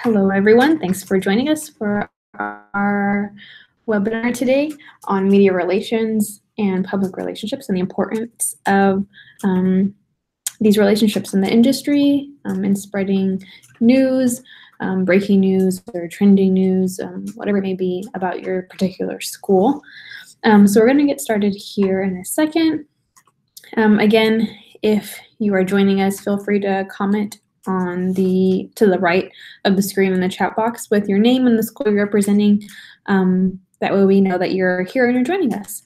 Hello, everyone. Thanks for joining us for our webinar today on media relations and public relationships and the importance of these relationships in the industry and spreading news, breaking news or trending news, whatever it may be about your particular school. So we're going to get started here in a second. Again, if you are joining us, feel free to comment on to the right of the screen in the chat box with your name and the school you're representing. That way we know that you're here and you're joining us.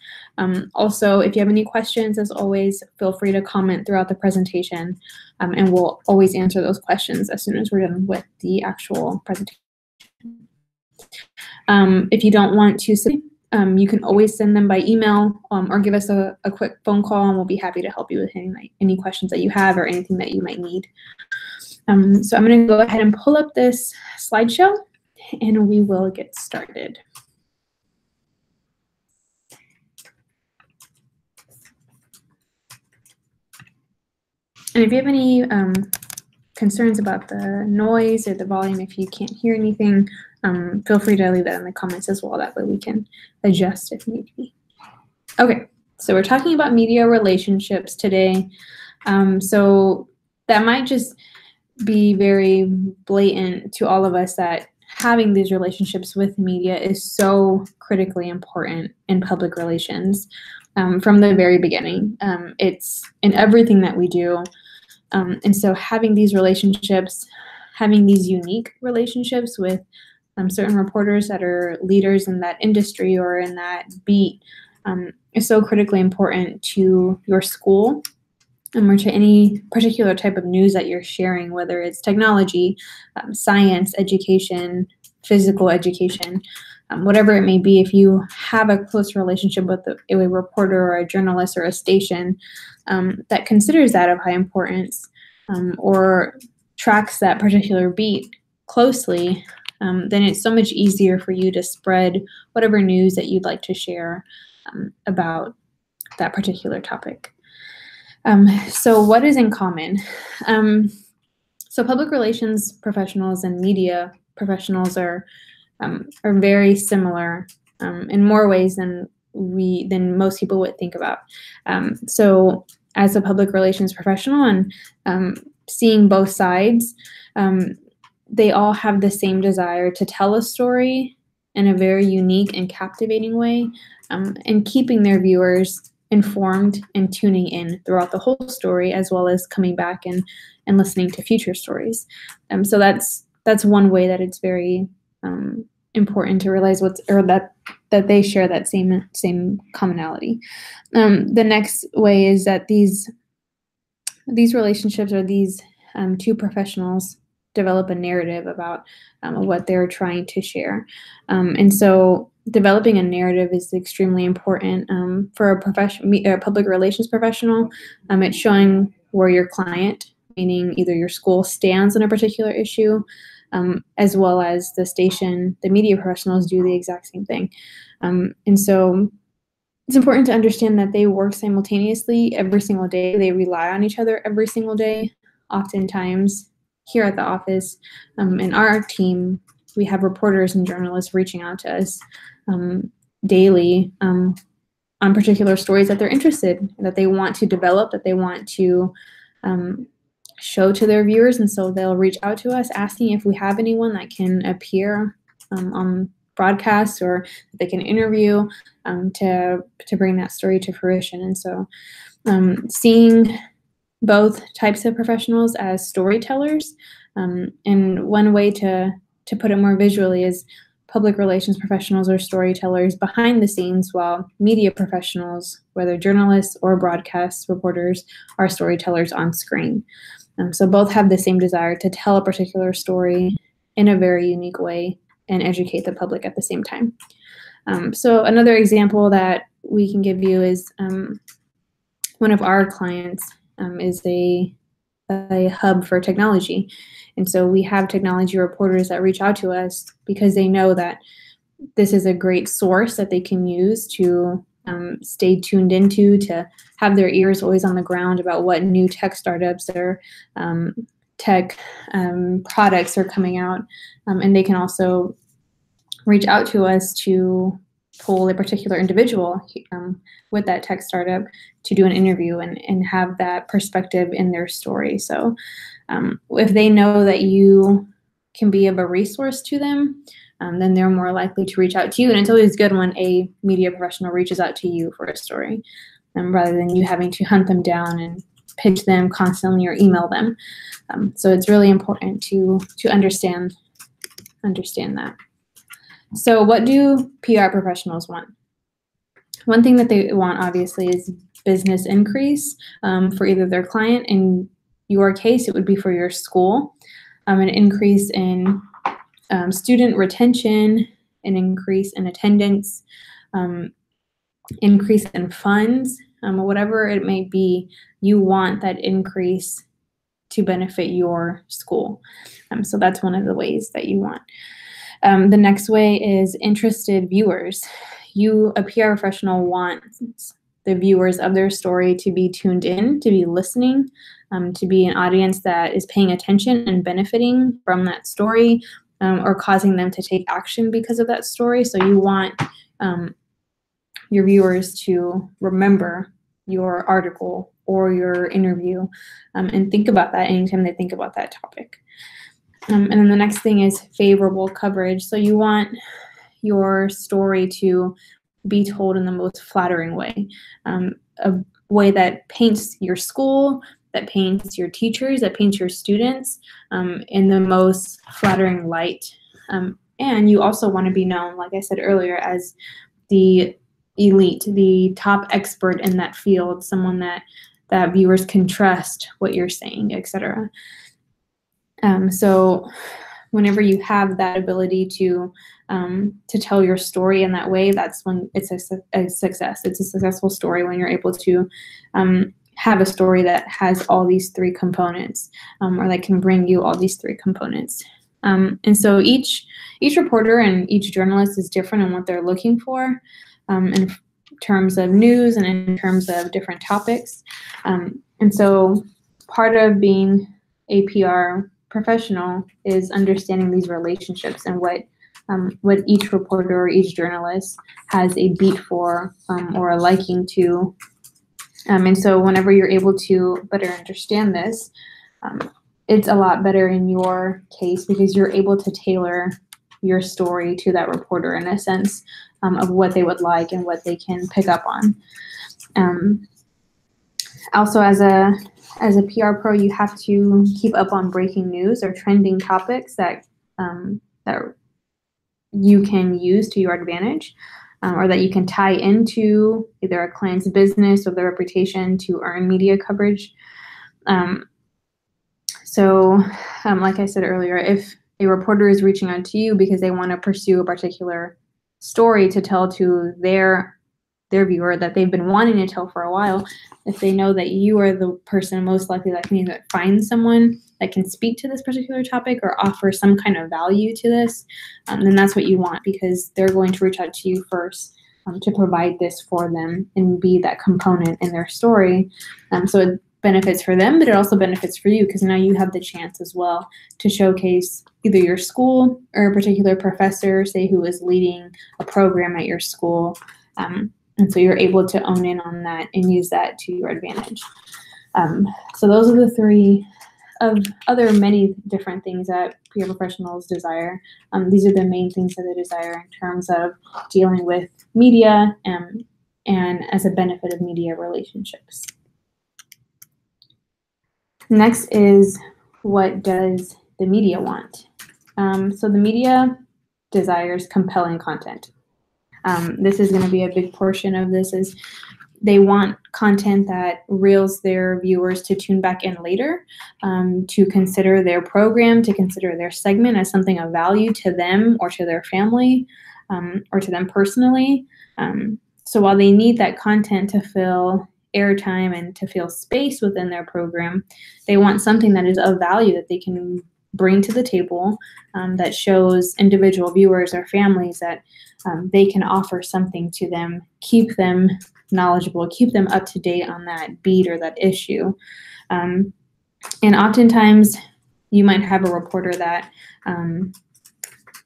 Also, if you have any questions, as always, feel free to comment throughout the presentation, and we'll always answer those questions as soon as we're done with the actual presentation. If you don't want to submit, you can always send them by email or give us a quick phone call, and we'll be happy to help you with any questions that you have or anything that you might need. So I'm going to go ahead and pull up this slideshow, and we will get started. And if you have any concerns about the noise or the volume, if you can't hear anything, feel free to leave that in the comments as well. That way we can adjust if need be. Okay, so we're talking about media relationships today. So that might just be very blatant to all of us that having these relationships with media is so critically important in public relations from the very beginning. It's in everything that we do. And so having these relationships, having these unique relationships with certain reporters that are leaders in that industry or in that beat is so critically important to your school or to any particular type of news that you're sharing, whether it's technology, science, education, physical education, whatever it may be. If you have a close relationship with a reporter or a journalist or a station that considers that of high importance or tracks that particular beat closely, then it's so much easier for you to spread whatever news that you'd like to share about that particular topic. So what is in common? So public relations professionals and media professionals are very similar in more ways than most people would think about. So as a public relations professional and seeing both sides, they all have the same desire to tell a story in a very unique and captivating way, and keeping their viewers informed and tuning in throughout the whole story, as well as coming back and listening to future stories. So that's one way that it's very important to realize that they share that same commonality. The next way is that these relationships or these two professionals develop a narrative about what they're trying to share. And so developing a narrative is extremely important for a public relations professional. It's showing where your client, meaning either your school, stands on a particular issue, as well as the station, the media professionals do the exact same thing. And so it's important to understand that they work simultaneously every single day. They rely on each other every single day. Oftentimes, here at the office, in our team, we have reporters and journalists reaching out to us daily on particular stories that they're interested in, that they want to develop, that they want to show to their viewers. And so they'll reach out to us asking if we have anyone that can appear on broadcasts or that they can interview to bring that story to fruition. And so seeing both types of professionals as storytellers, and one way to put it more visually is public relations professionals are storytellers behind the scenes, while media professionals, whether journalists or broadcast reporters, are storytellers on screen. So both have the same desire to tell a particular story in a very unique way and educate the public at the same time. So another example that we can give you is one of our clients is a hub for technology. And so we have technology reporters that reach out to us because they know that this is a great source that they can use to stay tuned into, to have their ears always on the ground about what new tech startups are tech products are coming out, and they can also reach out to us to pull a particular individual with that tech startup to do an interview and have that perspective in their story. So if they know that you can be of a resource to them, then they're more likely to reach out to you. And it's always good when a media professional reaches out to you for a story, rather than you having to hunt them down and pitch them constantly or email them. So it's really important to understand that. So what do PR professionals want? One thing that they want, obviously, is business increase for either their client. In your case, it would be for your school, an increase in student retention, an increase in attendance, increase in funds, whatever it may be, you want that increase to benefit your school. So that's one of the ways that you want. The next way is interested viewers. You, a PR professional, wants the viewers of their story to be tuned in, to be listening, to be an audience that is paying attention and benefiting from that story, or causing them to take action because of that story. So you want your viewers to remember your article or your interview and think about that anytime they think about that topic. And then the next thing is favorable coverage. So you want your story to be told in the most flattering way, a way that paints your school, that paints your teachers, that paints your students in the most flattering light. And you also want to be known, like I said earlier, as the elite, the top expert in that field, someone that viewers can trust what you're saying, etc. So whenever you have that ability to tell your story in that way, that's when it's a success. It's a successful story when you're able to have a story that has all these three components, or that can bring you all these three components. And so each reporter and each journalist is different in what they're looking for in terms of news and in terms of different topics. And so part of being a PR professional is understanding these relationships and what each reporter or each journalist has a beat for or a liking to. And so whenever you're able to better understand this, it's a lot better in your case because you're able to tailor your story to that reporter in a sense of what they would like and what they can pick up on. Also, as a PR pro, you have to keep up on breaking news or trending topics that you can use to your advantage, or that you can tie into either a client's business or their reputation to earn media coverage. So like I said earlier, if a reporter is reaching out to you because they want to pursue a particular story to tell to their viewer that they've been wanting to tell for a while, if they know that you are the person most likely that can either find someone that can speak to this particular topic or offer some kind of value to this, then that's what you want, because they're going to reach out to you first to provide this for them and be that component in their story. So it benefits for them, but it also benefits for you because now you have the chance as well to showcase either your school or a particular professor, say, who is leading a program at your school. And so you're able to own in on that and use that to your advantage. So those are the three of other many different things that PR professionals desire. These are the main things that they desire in terms of dealing with media and as a benefit of media relationships. Next is, what does the media want? So the media desires compelling content. This is going to be a big portion of this, is they want content that reels their viewers to tune back in later, to consider their program, to consider their segment as something of value to them or to their family, or to them personally. So while they need that content to fill airtime and to fill space within their program, they want something that is of value that they can bring to the table, that shows individual viewers or families that they can offer something to them, keep them knowledgeable, keep them up to date on that beat or that issue. And oftentimes you might have a reporter that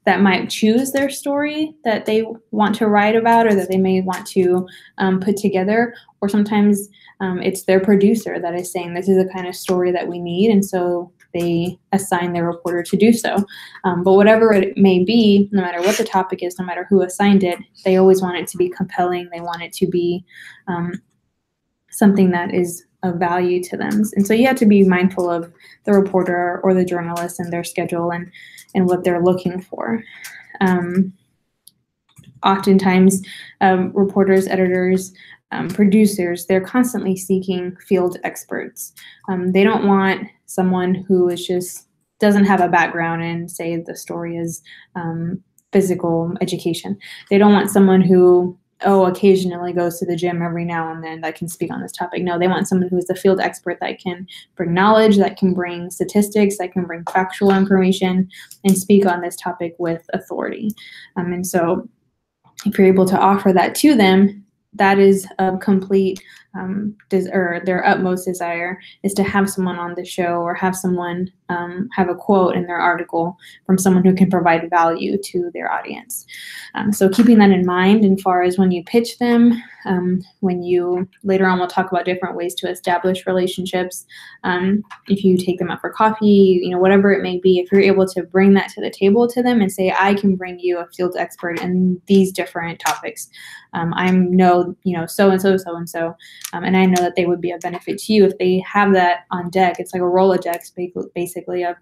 that might choose their story that they want to write about or that they may want to put together, or sometimes it's their producer that is saying this is the kind of story that we need, and so they assign their reporter to do so. But whatever it may be, no matter what the topic is, no matter who assigned it, they always want it to be compelling. They want it to be something that is of value to them. And so you have to be mindful of the reporter or the journalist and their schedule and what they're looking for. Oftentimes, reporters, editors, producers, they're constantly seeking field experts. They don't want someone who is just doesn't have a background in, say, the story is physical education. They don't want someone who occasionally goes to the gym every now and then that can speak on this topic. No, they want someone who is a field expert that can bring knowledge, that can bring statistics, that can bring factual information and speak on this topic with authority. And so if you're able to offer that to them, that is a complete, or their utmost desire is to have someone on the show or have someone have a quote in their article from someone who can provide value to their audience. So keeping that in mind, as far as when you pitch them, when you, later on we'll talk about different ways to establish relationships. If you take them out for coffee, whatever it may be, if you're able to bring that to the table to them and say, I can bring you a field expert in these different topics. I know, so-and-so, so-and-so, and I know that they would be a benefit to you if they have that on deck. It's like a Rolodex, basically, of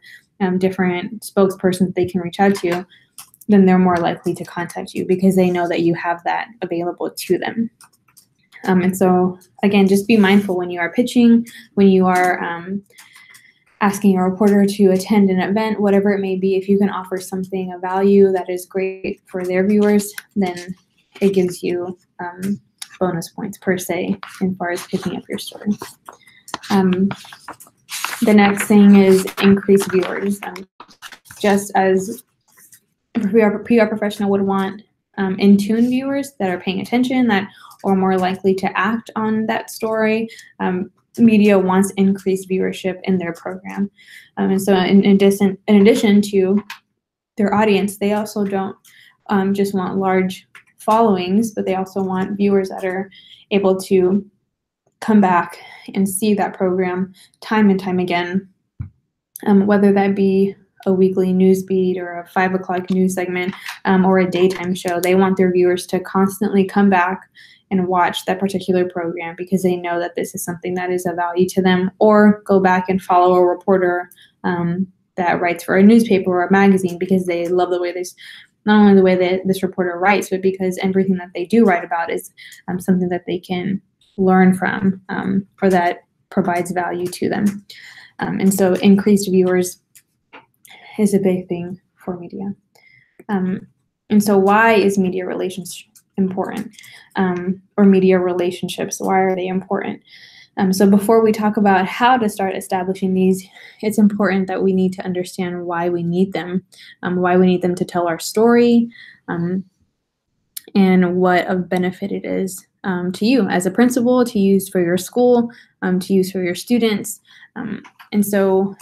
different spokespersons they can reach out to. Then they're more likely to contact you because they know that you have that available to them. And so, again, just be mindful when you are pitching, when you are asking a reporter to attend an event, whatever it may be. If you can offer something of value that is great for their viewers, then it gives you bonus points per se as far as picking up your story. The next thing is increase viewers. Just as a PR professional would want in-tune viewers that are paying attention, that are more likely to act on that story, media wants increased viewership in their program. And so in addition to their audience, they also don't just want large followings, but they also want viewers that are able to come back and see that program time and time again, whether that be a weekly news beat or a 5 o'clock news segment or a daytime show. They want their viewers to constantly come back and watch that particular program because they know that this is something that is of value to them, or go back and follow a reporter that writes for a newspaper or a magazine because they love the way not only the way that this reporter writes, but because everything that they do write about is something that they can learn from or that provides value to them. And so increased viewers is a big thing for media. And so why is media relations important? Or media relationships, why are they important? So before we talk about how to start establishing these, it's important that we need to understand why we need them to tell our story, and what of benefit it is to you as a principal, to use for your school, to use for your students. And so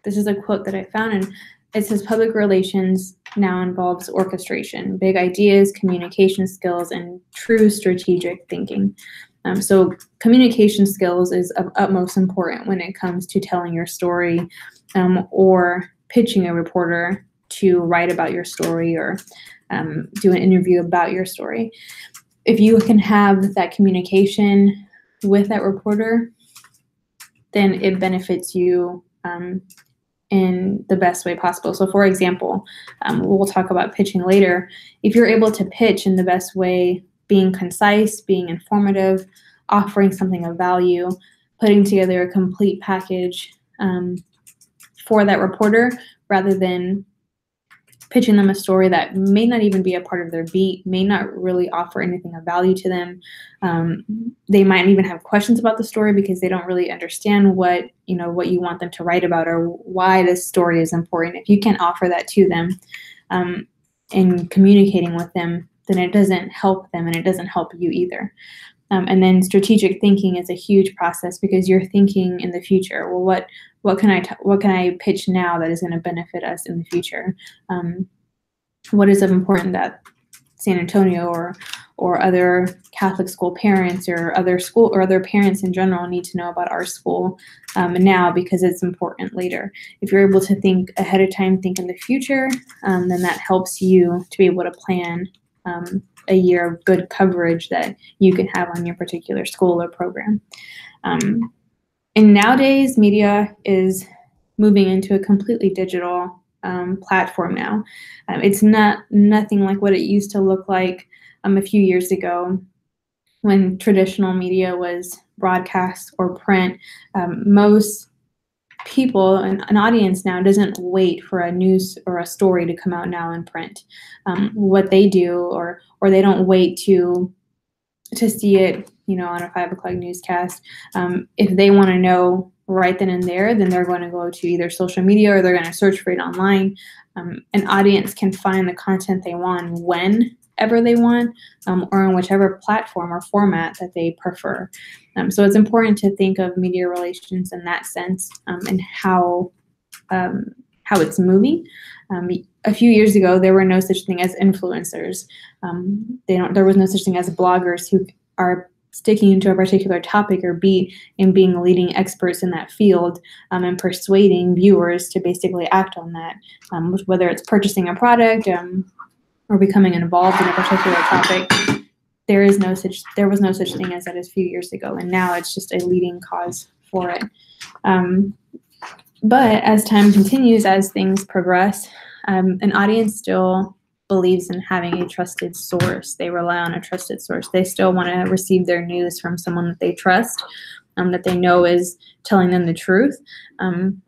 this is a quote that I found, and it says, public relations now involves orchestration, big ideas, communication skills, and true strategic thinking. So communication skills is of utmost important when it comes to telling your story or pitching a reporter to write about your story or do an interview about your story. If you can have that communication with that reporter, then it benefits you in the best way possible. So for example, we'll talk about pitching later. If you're able to pitch in the best way, being concise, being informative, offering something of value, putting together a complete package for that reporter, rather than pitching them a story that may not even be a part of their beat, may not really offer anything of value to them. They might even have questions about the story because they don't really understand what you want them to write about or why this story is important. If you can't offer that to them in communicating with them, then it doesn't help them and it doesn't help you either. And then strategic thinking is a huge process because you're thinking in the future. Well, what can I pitch now that is going to benefit us in the future? What is important that San Antonio or other Catholic school parents or other parents in general need to know about our school now, because it's important later. If you're able to think ahead of time, think in the future, then that helps you to be able to plan a year of good coverage that you can have on your particular school or program. And nowadays, media is moving into a completely digital platform now. It's nothing like what it used to look like a few years ago when traditional media was broadcast or print. Most people, an audience now doesn't wait for a news or a story to come out now in print. What they do, or they don't wait to see it, on a 5 o'clock newscast. If they want to know right then and there, then they're going to go to either social media or they're going to search for it online. An audience can find the content they want whenever they want, or on whichever platform or format that they prefer. So it's important to think of media relations in that sense, and how it's moving. A few years ago, there were no such thing as influencers. There was no such thing as bloggers who are sticking to a particular topic or beat and being leading experts in that field, and persuading viewers to basically act on that, whether it's purchasing a product or becoming involved in a particular topic. There was no such thing as that a few years ago, and now it's just a leading cause for it. But as time continues, as things progress, an audience still believes in having a trusted source. They rely on a trusted source. They still want to receive their news from someone that they trust, that they know is telling them the truth. And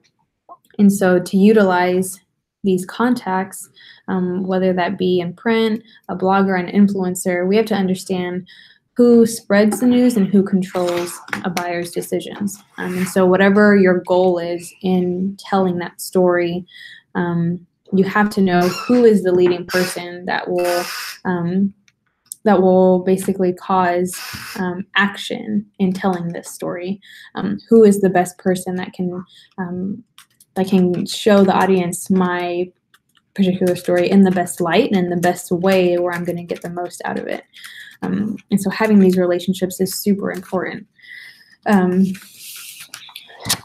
so to utilize these contacts, whether that be in print, a blogger, an influencer, we have to understand who spreads the news and who controls a buyer's decisions. And so whatever your goal is in telling that story, you have to know who is the leading person that will basically cause action in telling this story. Who is the best person that can show the audience my particular story in the best light and in the best way where I'm going to get the most out of it. And so having these relationships is super important.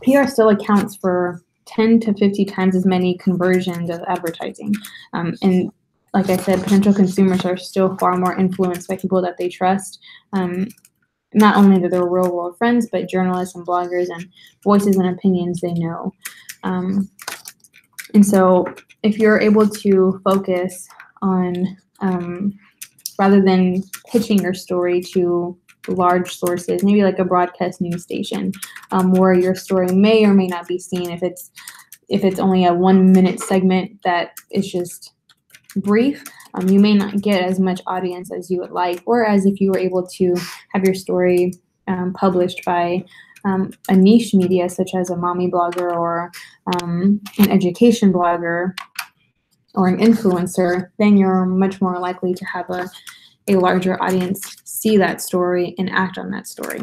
PR still accounts for 10 to 50 times as many conversions as advertising. And like I said, potential consumers are still far more influenced by people that they trust. Not only that they're real world friends, but journalists and bloggers and voices and opinions they know. And so if you're able to focus on, rather than pitching your story to large sources, maybe like a broadcast news station, where your story may or may not be seen, if it's only a 1-minute segment that is just brief, you may not get as much audience as you would like. Whereas if you were able to have your story published by a niche media such as a mommy blogger or an education blogger or an influencer, then you're much more likely to have a larger audience see that story and act on that story.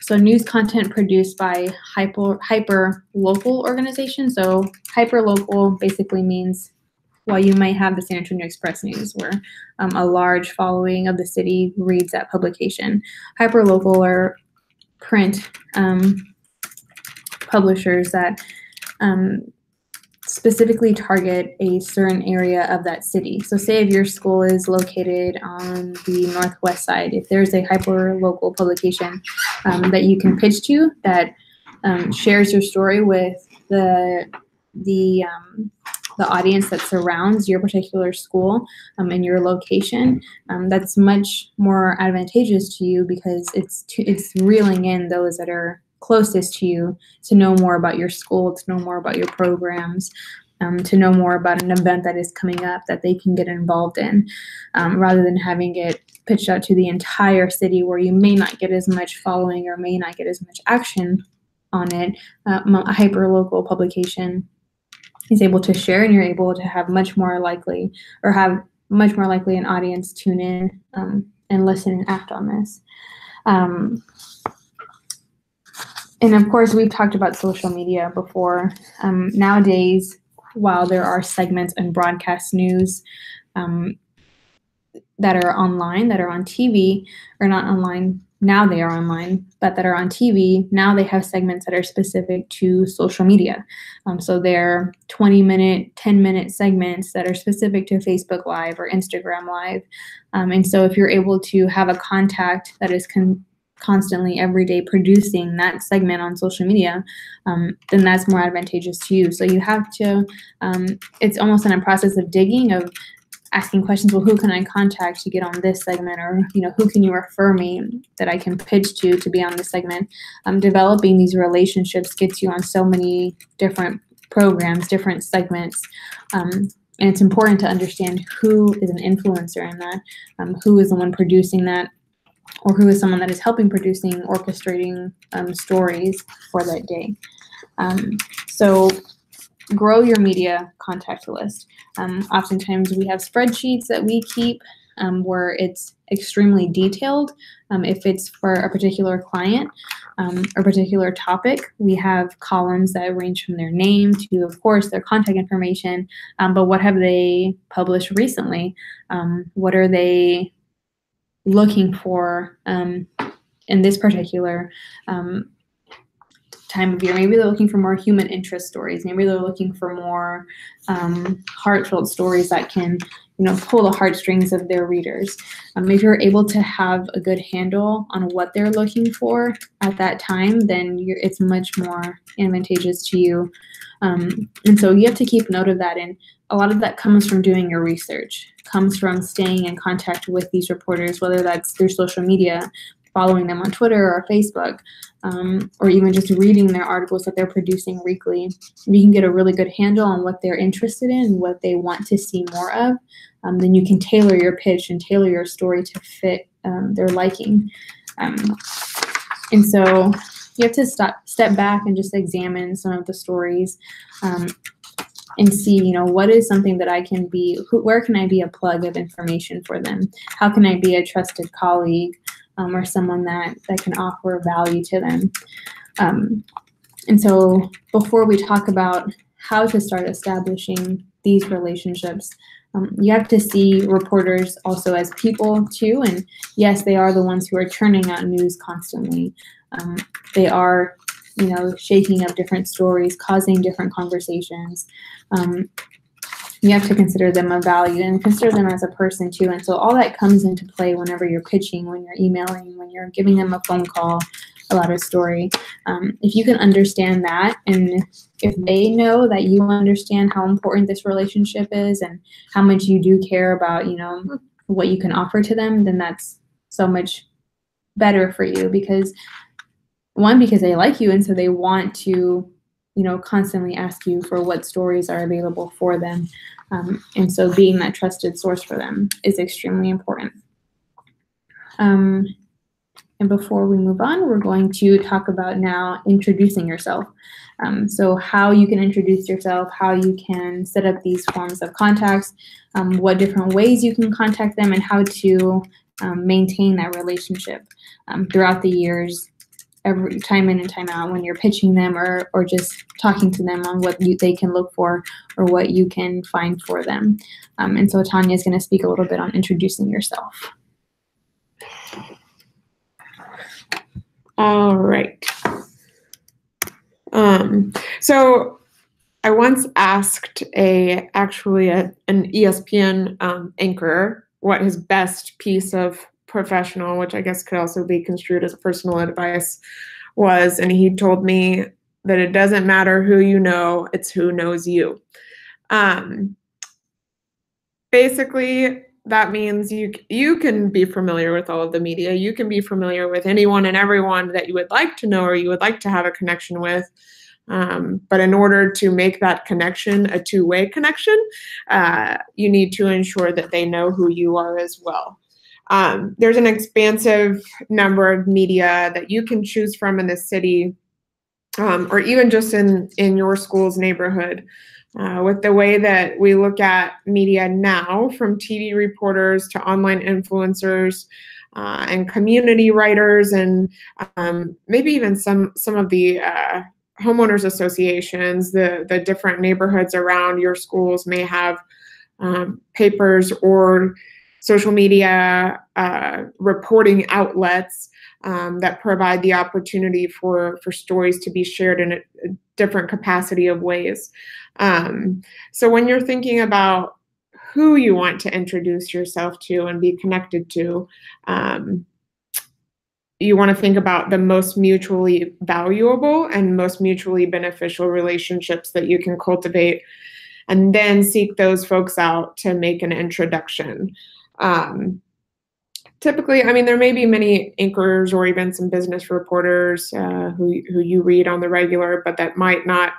So news content produced by hyper-local organizations. So hyper-local basically means, well, you might have the San Antonio Express News, where a large following of the city reads that publication. Hyper-local are print publishers that specifically target a certain area of that city. So say if your school is located on the northwest side, if there's a hyper-local publication that you can pitch to that shares your story with the audience that surrounds your particular school and your location, that's much more advantageous to you because it's reeling in those that are closest to you to know more about your school, to know more about your programs, to know more about an event that is coming up that they can get involved in, rather than having it pitched out to the entire city where you may not get as much following or may not get as much action on it. A hyper-local publication is able to share, and you're able to have much more likely an audience tune in and and listen and act on this. And of course, we've talked about social media before. Nowadays, while there are segments in broadcast news that are online, that are on TV, or not online, now they are online, but that are on TV, now they have segments that are specific to social media. So they're 20-minute, 10-minute segments that are specific to Facebook Live or Instagram Live. And so if you're able to have a contact that is constantly every day producing that segment on social media, then that's more advantageous to you. So you have to, it's almost in a process of digging, of asking questions, well, who can I contact to get on this segment? Or, who can you refer me that I can pitch to be on this segment? Developing these relationships gets you on so many different programs, different segments. And it's important to understand who is an influencer in that, who is the one producing that, or who is someone that is helping producing, orchestrating stories for that day. So grow your media contact list. Oftentimes we have spreadsheets that we keep where it's extremely detailed. If it's for a particular client, or particular topic, we have columns that range from their name to, of course, their contact information, but what have they published recently? What are they looking for in this particular time of year? Maybe they're looking for more human interest stories. Maybe they're looking for more heartfelt stories that can, pull the heartstrings of their readers. If you're able to have a good handle on what they're looking for at that time, then it's much more advantageous to you. And so you have to keep note of that. And a lot of that comes from doing your research, comes from staying in contact with these reporters, whether that's through social media, following them on Twitter or Facebook, or even just reading their articles that they're producing weekly. You can get a really good handle on what they're interested in, what they want to see more of. Then you can tailor your pitch and tailor your story to fit their liking. And so you have to step back and just examine some of the stories and see, what is something that I can be, where can I be a plug of information for them? How can I be a trusted colleague? Or someone that can offer value to them. And so before we talk about how to start establishing these relationships, you have to see reporters also as people too. And yes, they are the ones who are churning out news constantly. They are, shaking up different stories, causing different conversations. You have to consider them of value and consider them as a person too. And so all that comes into play whenever you're pitching, when you're emailing, when you're giving them a phone call about a story. If you can understand that, and if they know that you understand how important this relationship is and how much you do care about, what you can offer to them, then that's so much better for you, because they like you, and so they want to constantly ask you for what stories are available for them. And so being that trusted source for them is extremely important. And before we move on, we're going to talk about now introducing yourself. So how you can introduce yourself, how you can set up these forms of contacts, what different ways you can contact them, and how to maintain that relationship throughout the years, every time in and time out, when you're pitching them or just talking to them on what they can look for or what you can find for them. And so Tanya is going to speak a little bit on introducing yourself. All right. So I once asked an ESPN anchor what his best piece of professional, which I guess could also be construed as personal advice, was, and he told me that it doesn't matter who you know, it's who knows you. Basically, that means you can be familiar with all of the media. You can be familiar with anyone and everyone that you would like to know or you would like to have a connection with. But in order to make that connection a two-way connection, you need to ensure that they know who you are as well. There's an expansive number of media that you can choose from in the city, or even just in your school's neighborhood. With the way that we look at media now, from TV reporters to online influencers, and community writers, and maybe even some of the homeowners associations. The different neighborhoods around your schools may have papers or social media reporting outlets that provide the opportunity for stories to be shared in a different capacity of ways. So when you're thinking about who you want to introduce yourself to and be connected to, you want to think about the most mutually valuable and most mutually beneficial relationships that you can cultivate, and then seek those folks out to make an introduction. Typically, I mean, there may be many anchors or even some business reporters who you read on the regular, but that might not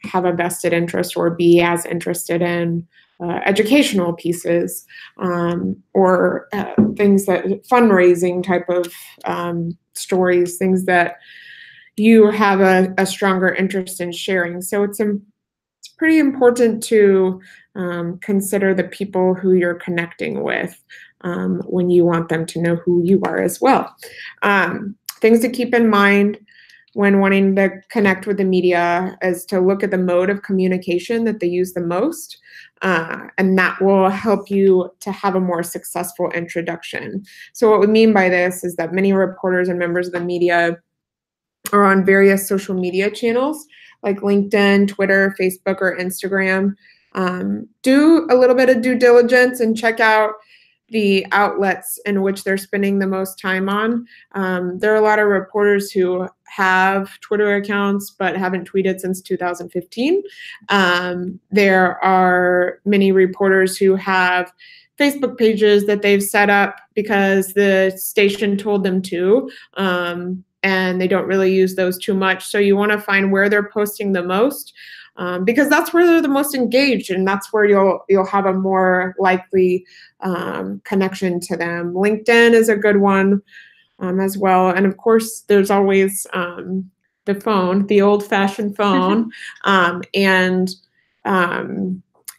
have a vested interest or be as interested in educational pieces or things that fundraising type of stories, things that you have a stronger interest in sharing. So it's pretty important to consider the people who you're connecting with when you want them to know who you are as well. Things to keep in mind when wanting to connect with the media is to look at the mode of communication that they use the most, and that will help you to have a more successful introduction. So what we mean by this is that many reporters and members of the media are on various social media channels like LinkedIn, Twitter, Facebook, or Instagram. Do a little bit of due diligence and check out the outlets in which they're spending the most time on. There are a lot of reporters who have Twitter accounts but haven't tweeted since 2015. There are many reporters who have Facebook pages that they've set up because the station told them to, and they don't really use those too much. So you want to find where they're posting the most, because that's where they're the most engaged, and that's where you'll have a more likely connection to them. LinkedIn is a good one as well, and of course there's always the phone, the old-fashioned phone, and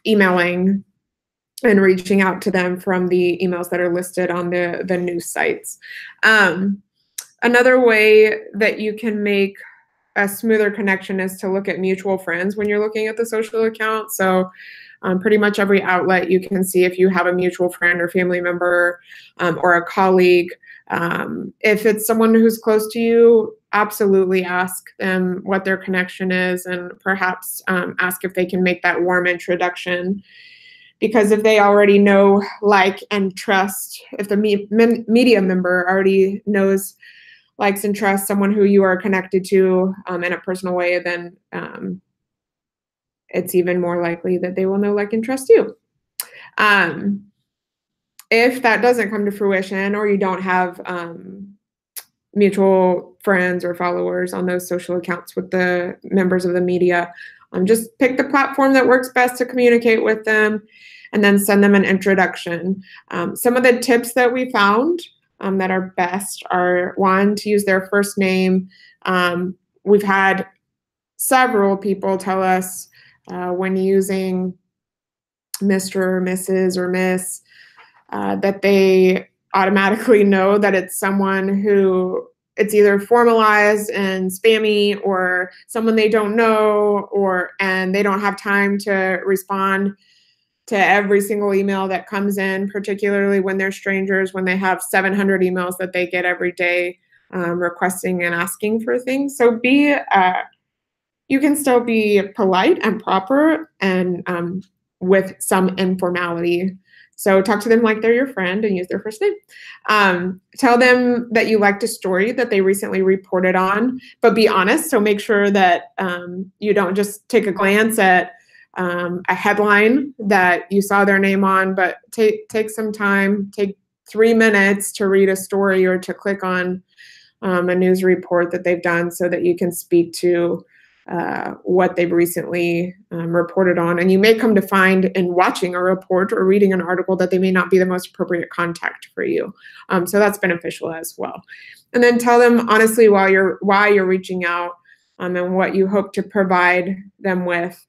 emailing and reaching out to them from the emails that are listed on the news sites. Another way that you can make a smoother connection is to look at mutual friends when you're looking at the social account. So pretty much every outlet you can see if you have a mutual friend or family member or a colleague. If it's someone who's close to you, absolutely ask them what their connection is, and perhaps ask if they can make that warm introduction. Because if they already know, like, and trust, if the media member already knows, likes, and trusts someone who you are connected to in a personal way, then it's even more likely that they will know, like, and trust you. If that doesn't come to fruition, or you don't have mutual friends or followers on those social accounts with the members of the media, just pick the platform that works best to communicate with them, and then send them an introduction. Some of the tips that we found that are best are, one, to use their first name. We've had several people tell us when using Mr. or Mrs. or Miss that they automatically know that it's someone who it's either formalized and spammy, or someone they don't know, and they don't have time to respond to every single email that comes in, particularly when they're strangers, when they have 700 emails that they get every day requesting and asking for things. So you can still be polite and proper and with some informality. So talk to them like they're your friend and use their first name. Tell them that you liked a story that they recently reported on, but be honest. So make sure that you don't just take a glance at a headline that you saw their name on, but take some time, take 3 minutes to read a story or to click on a news report that they've done, so that you can speak to what they've recently reported on. And you may come to find in watching a report or reading an article that they may not be the most appropriate contact for you. So that's beneficial as well. And then tell them honestly why you're reaching out and what you hope to provide them with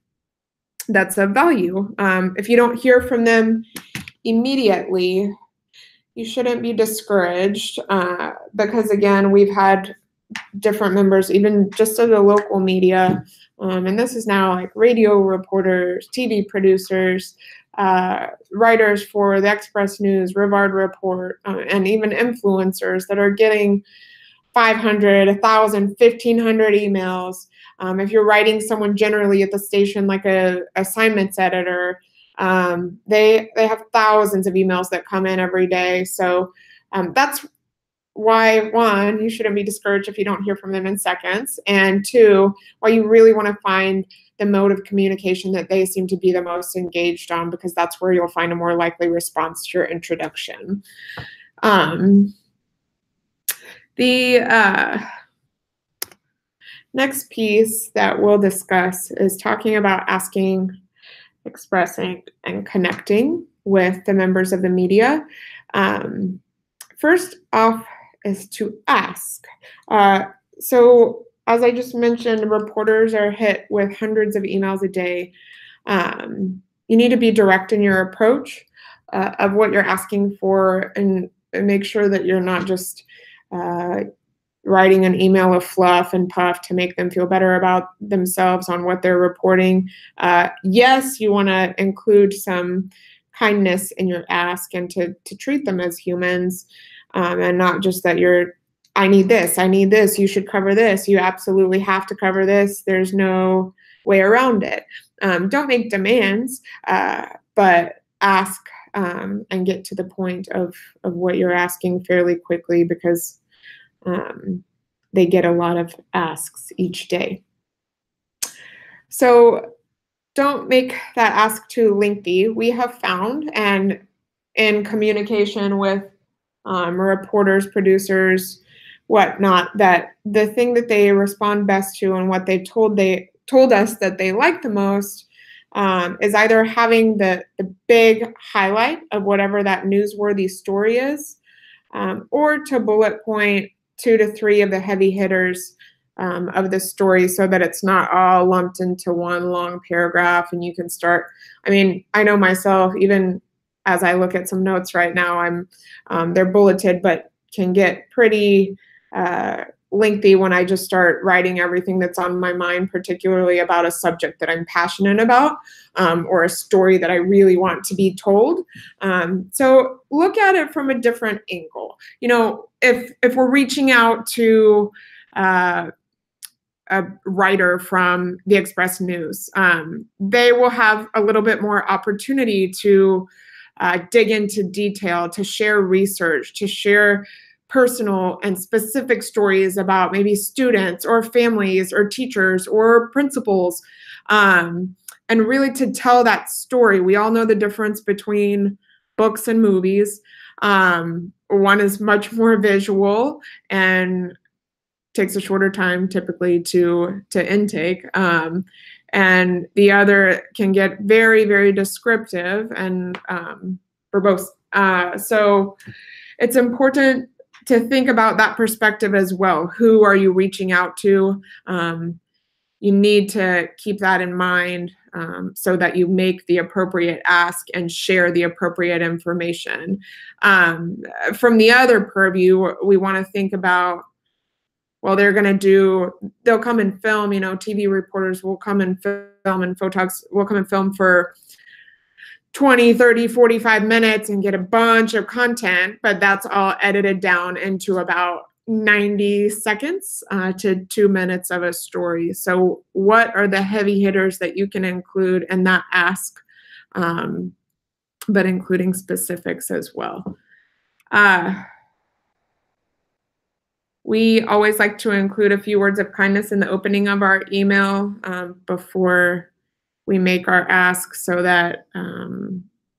that's of value. If you don't hear from them immediately, you shouldn't be discouraged because, again, we've had different members, even just of the local media, and this is now like radio reporters, TV producers, writers for the Express News, Rivard Report, and even influencers that are getting 500, 1,000, 1,500 emails. If you're writing someone generally at the station, like a assignments editor, they have thousands of emails that come in every day. So that's why, one, you shouldn't be discouraged if you don't hear from them in seconds, and two, why you really want to find the mode of communication that they seem to be the most engaged on, because that's where you'll find a more likely response to your introduction. The next piece that we'll discuss is talking about asking, expressing, and connecting with the members of the media. First off is to ask. So as I just mentioned, reporters are hit with hundreds of emails a day. You need to be direct in your approach of what you're asking for, and make sure that you're not just writing an email of fluff and puff to make them feel better about themselves on what they're reporting. Yes, you want to include some kindness in your ask and to treat them as humans, and not just that I need this, you should cover this, you absolutely have to cover this, there's no way around it. Don't make demands, but ask and get to the point of what you're asking fairly quickly, because they get a lot of asks each day. So don't make that ask too lengthy. We have found, and in communication with reporters, producers, whatnot, that the thing that they respond best to and what they've told us that they like the most is either having the big highlight of whatever that newsworthy story is, or to bullet point 2 to 3 of the heavy hitters of the story, so that it's not all lumped into one long paragraph and you can start. I mean, I know myself, even as I look at some notes right now, they're bulleted, but can get pretty lengthy when I just start writing everything that's on my mind, particularly about a subject that I'm passionate about, or a story that I really want to be told. So look at it from a different angle. You know, if we're reaching out to a writer from the Express News, they will have a little bit more opportunity to dig into detail, to share research, to share personal and specific stories about maybe students or families or teachers or principals, and really to tell that story. We all know the difference between books and movies. One is much more visual and takes a shorter time typically to intake, and the other can get very, very descriptive and verbose. So it's important to think about that perspective as well. Who are you reaching out to? You need to keep that in mind, so that you make the appropriate ask and share the appropriate information. From the other purview, we want to think about, well, they'll come and film, TV reporters will come and film, and photogs will come and film for 20, 30, 45 minutes and get a bunch of content, but that's all edited down into about 90 seconds to 2 minutes of a story. So what are the heavy hitters that you can include in that ask, but including specifics as well? We always like to include a few words of kindness in the opening of our email before we make our ask, so that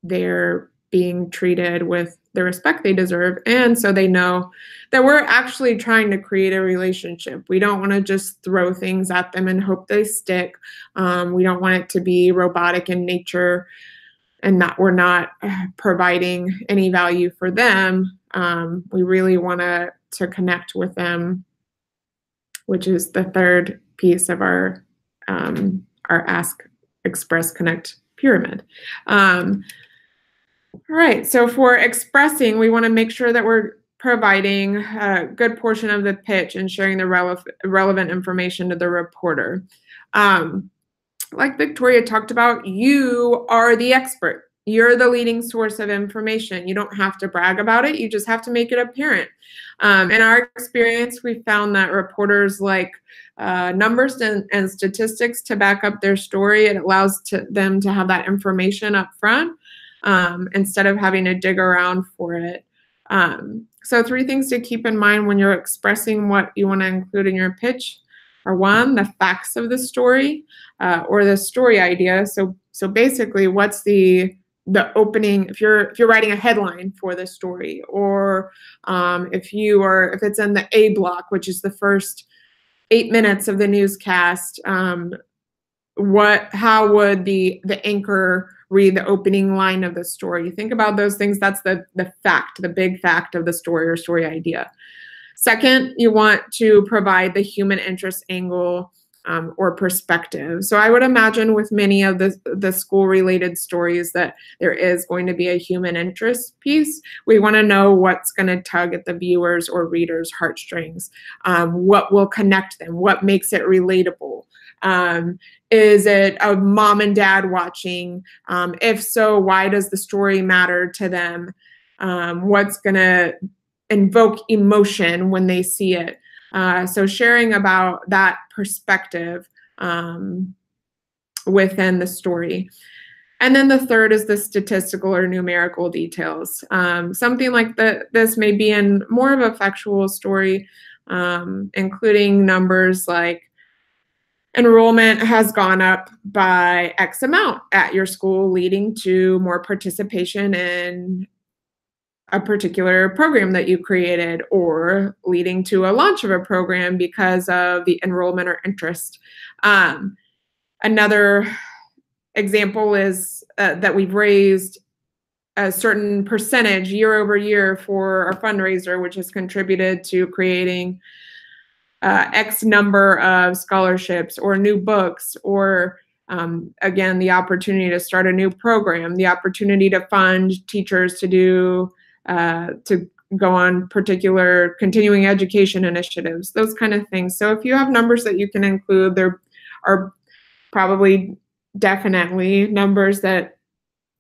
they're being treated with the respect they deserve, and so they know that we're actually trying to create a relationship. We don't want to just throw things at them and hope they stick. We don't want it to be robotic in nature and that we're not providing any value for them. We really want to connect with them, which is the third piece of our ask, express, connect pyramid. All right, so for expressing, we want to make sure that we're providing a good portion of the pitch and sharing the relevant information to the reporter. Like Victoria talked about, you are the expert. You're the leading source of information. You don't have to brag about it. You just have to make it apparent. In our experience, we found that reporters like numbers and statistics to back up their story. It allows them to have that information up front instead of having to dig around for it. So 3 things to keep in mind when you're expressing what you want to include in your pitch are: 1, the facts of the story or the story idea. So basically, what's the opening, if you're writing a headline for the story, or if it's in the A block, which is the first 8 minutes of the newscast, how would the anchor read the opening line of the story? Think about those things. That's the fact, the big fact of the story or story idea. Second, you want to provide the human interest angle or perspective. So I would imagine with many of the school-related stories that there is going to be a human interest piece. We want to know what's going to tug at the viewers or readers' heartstrings, what will connect them, what makes it relatable. Is it a mom and dad watching? If so, why does the story matter to them? What's going to invoke emotion when they see it? So sharing about that perspective within the story. And then the third is the statistical or numerical details. Something like this may be in more of a factual story, including numbers like enrollment has gone up by X amount at your school, leading to more participation in a particular program that you created, or leading to a launch of a program because of the enrollment or interest. Another example is that we've raised a certain percentage year over year for our fundraiser, which has contributed to creating X number of scholarships or new books, or again, the opportunity to start a new program, the opportunity to fund teachers to go on particular continuing education initiatives, those kind of things. So if you have numbers that you can include, there are probably definitely numbers that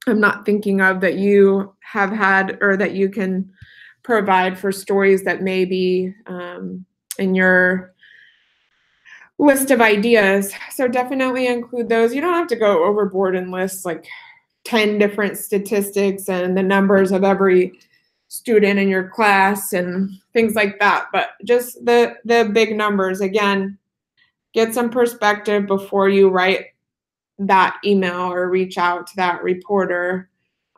I'm not thinking of that you have had or that you can provide for stories that may be in your list of ideas. So definitely include those. You don't have to go overboard and list like 10 different statistics and the numbers of every student in your class and things like that, but just the big numbers. Again, get some perspective before you write that email or reach out to that reporter.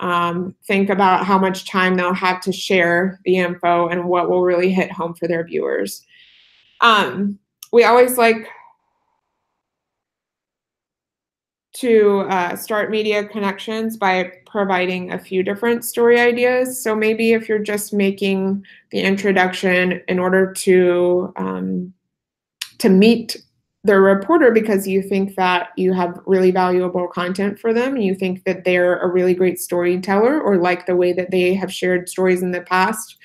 Think about how much time they'll have to share the info and what will really hit home for their viewers. We always like to start media connections by providing a few different story ideas. So maybe if you're just making the introduction in order to meet the reporter because you think that you have really valuable content for them, and you think that they're a really great storyteller or like the way that they have shared stories in the past,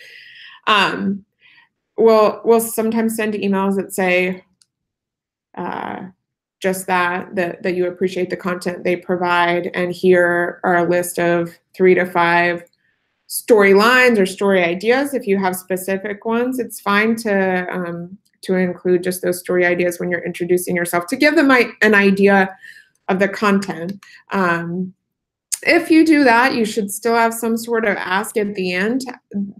we'll sometimes send emails that say just that you appreciate the content they provide, and here are a list of 3 to 5 storylines or story ideas. If you have specific ones, it's fine to include just those story ideas when you're introducing yourself, to give them an idea of the content. If you do that, you should still have some sort of ask at the end,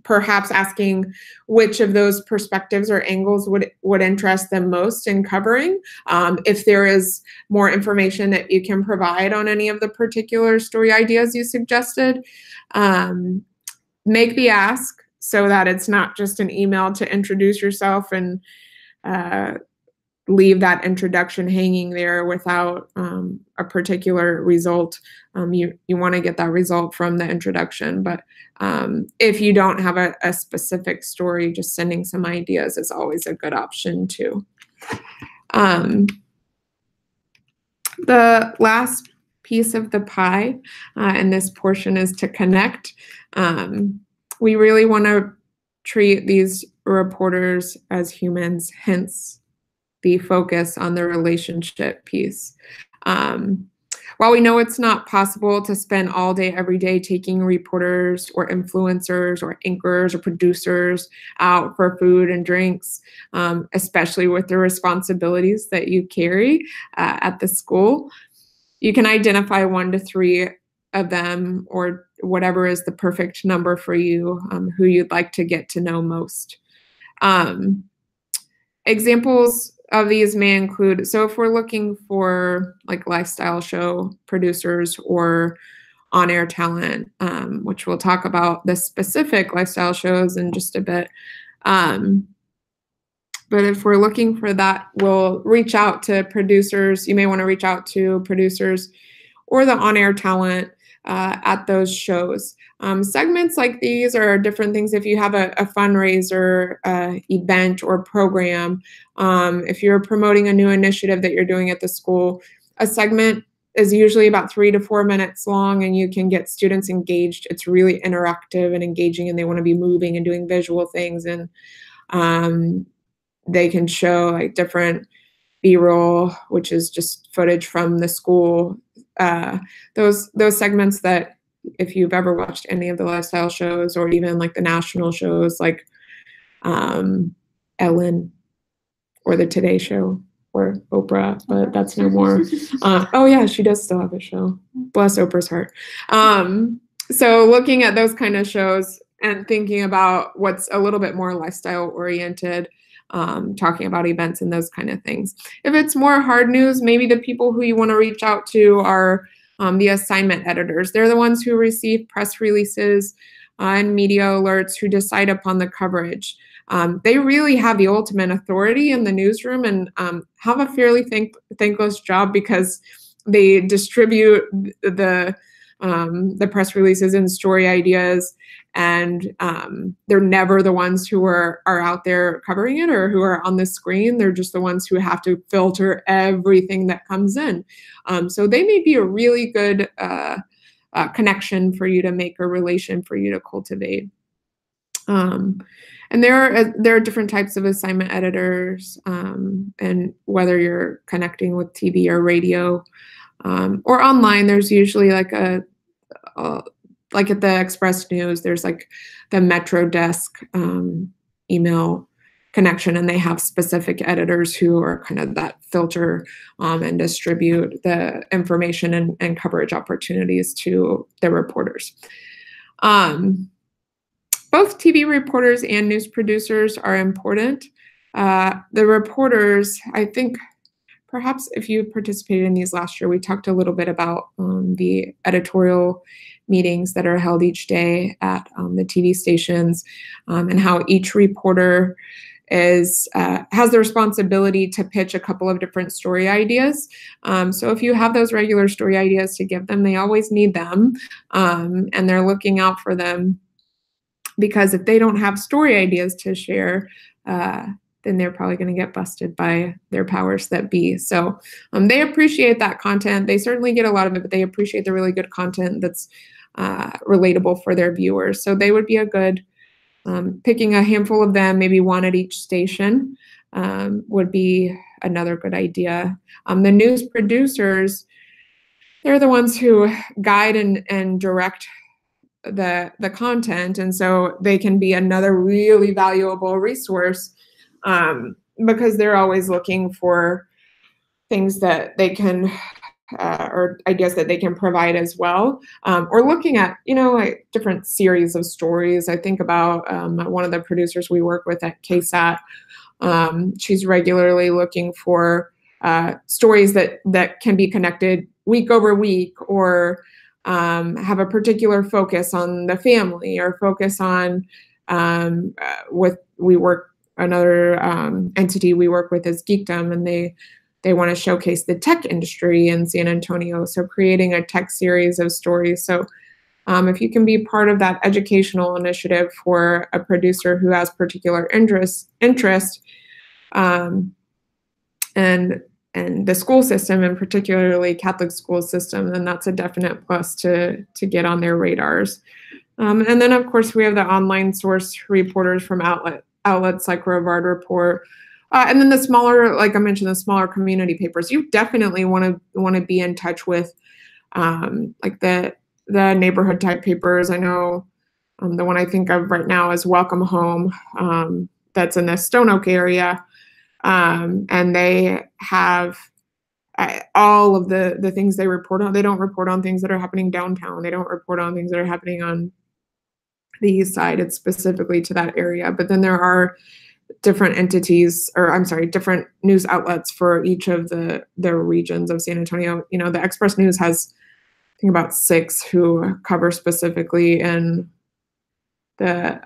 perhaps asking which of those perspectives or angles would interest them most in covering. If there is more information that you can provide on any of the particular story ideas you suggested, make the ask so that it's not just an email to introduce yourself and leave that introduction hanging there without a particular result. You want to get that result from the introduction, but if you don't have a specific story, just sending some ideas is always a good option too. The last piece of the pie, and this portion is to connect. We really want to treat these reporters as humans, hence the focus on the relationship piece. While we know it's not possible to spend all day, every day taking reporters or influencers or anchors or producers out for food and drinks, especially with the responsibilities that you carry at the school, you can identify 1 to 3 of them, or whatever is the perfect number for you, who you'd like to get to know most. Examples of these may include, so if we're looking for like lifestyle show producers or on-air talent, which we'll talk about the specific lifestyle shows in just a bit. But if we're looking for that, we'll reach out to producers. You may want to reach out to producers or the on-air talent at those shows. Segments like these are different things. If you have a fundraiser, event, or program, if you're promoting a new initiative that you're doing at the school, a segment is usually about 3 to 4 minutes long, and you can get students engaged. It's really interactive and engaging, and they want to be moving and doing visual things, and they can show like different B-roll, which is just footage from the school. Those segments that, if you've ever watched any of the lifestyle shows or even like the national shows like Ellen or the Today Show or Oprah, but that's no more. Oh yeah, she does still have a show. Bless Oprah's heart. So looking at those kind of shows and thinking about what's a little bit more lifestyle oriented, talking about events and those kind of things. If it's more hard news, maybe the people who you want to reach out to are the assignment editors. They're the ones who receive press releases and media alerts, who decide upon the coverage. They really have the ultimate authority in the newsroom and have a fairly thankless job, because they distribute the press releases and story ideas, and they're never the ones who are out there covering it or who are on the screen. They're just the ones who have to filter everything that comes in. So they may be a really good connection for you to make, a relation for you to cultivate. And there are different types of assignment editors, and whether you're connecting with TV or radio or online, there's usually like like at the Express News, there's like the Metro Desk email connection, and they have specific editors who are kind of that filter and distribute the information and coverage opportunities to the reporters. Both TV reporters and news producers are important. The reporters, I think, perhaps if you participated in these last year, we talked a little bit about the editorial meetings that are held each day at the TV stations, and how each reporter has the responsibility to pitch a couple of different story ideas. So if you have those regular story ideas to give them, they always need them, and they're looking out for them, because if they don't have story ideas to share, then they're probably going to get busted by their powers that be. So they appreciate that content. They certainly get a lot of it, but they appreciate the really good content that's relatable for their viewers. So they would be a good, picking a handful of them, maybe 1 at each station, would be another good idea. The news producers, they're the ones who guide and direct the content, and so they can be another really valuable resource, because they're always looking for things that they can or ideas that they can provide as well, or looking at, like different series of stories. I think about one of the producers we work with at KSAT. She's regularly looking for stories that can be connected week over week, or have a particular focus on the family, or focus on another entity we work with is Geekdom, and they want to showcase the tech industry in San Antonio. So creating a tech series of stories. So if you can be part of that educational initiative for a producer who has particular interest, and and the school system, and particularly Catholic school system, then that's a definite plus to get on their radars. And then, of course, we have the online source reporters from outlets like Brevard Report. And then the smaller, like I mentioned, the smaller community papers. You definitely want to be in touch with like the neighborhood type papers. I know the one I think of right now is Welcome Home, that's in the Stone Oak area. And they have all of the things they report on. They don't report on things that are happening downtown. They don't report on things that are happening on the east side. It's specifically to that area. But then there are different entities, or I'm sorry, different news outlets for each of the regions of San Antonio. You know, the Express News has, I think, about 6 who cover specifically in the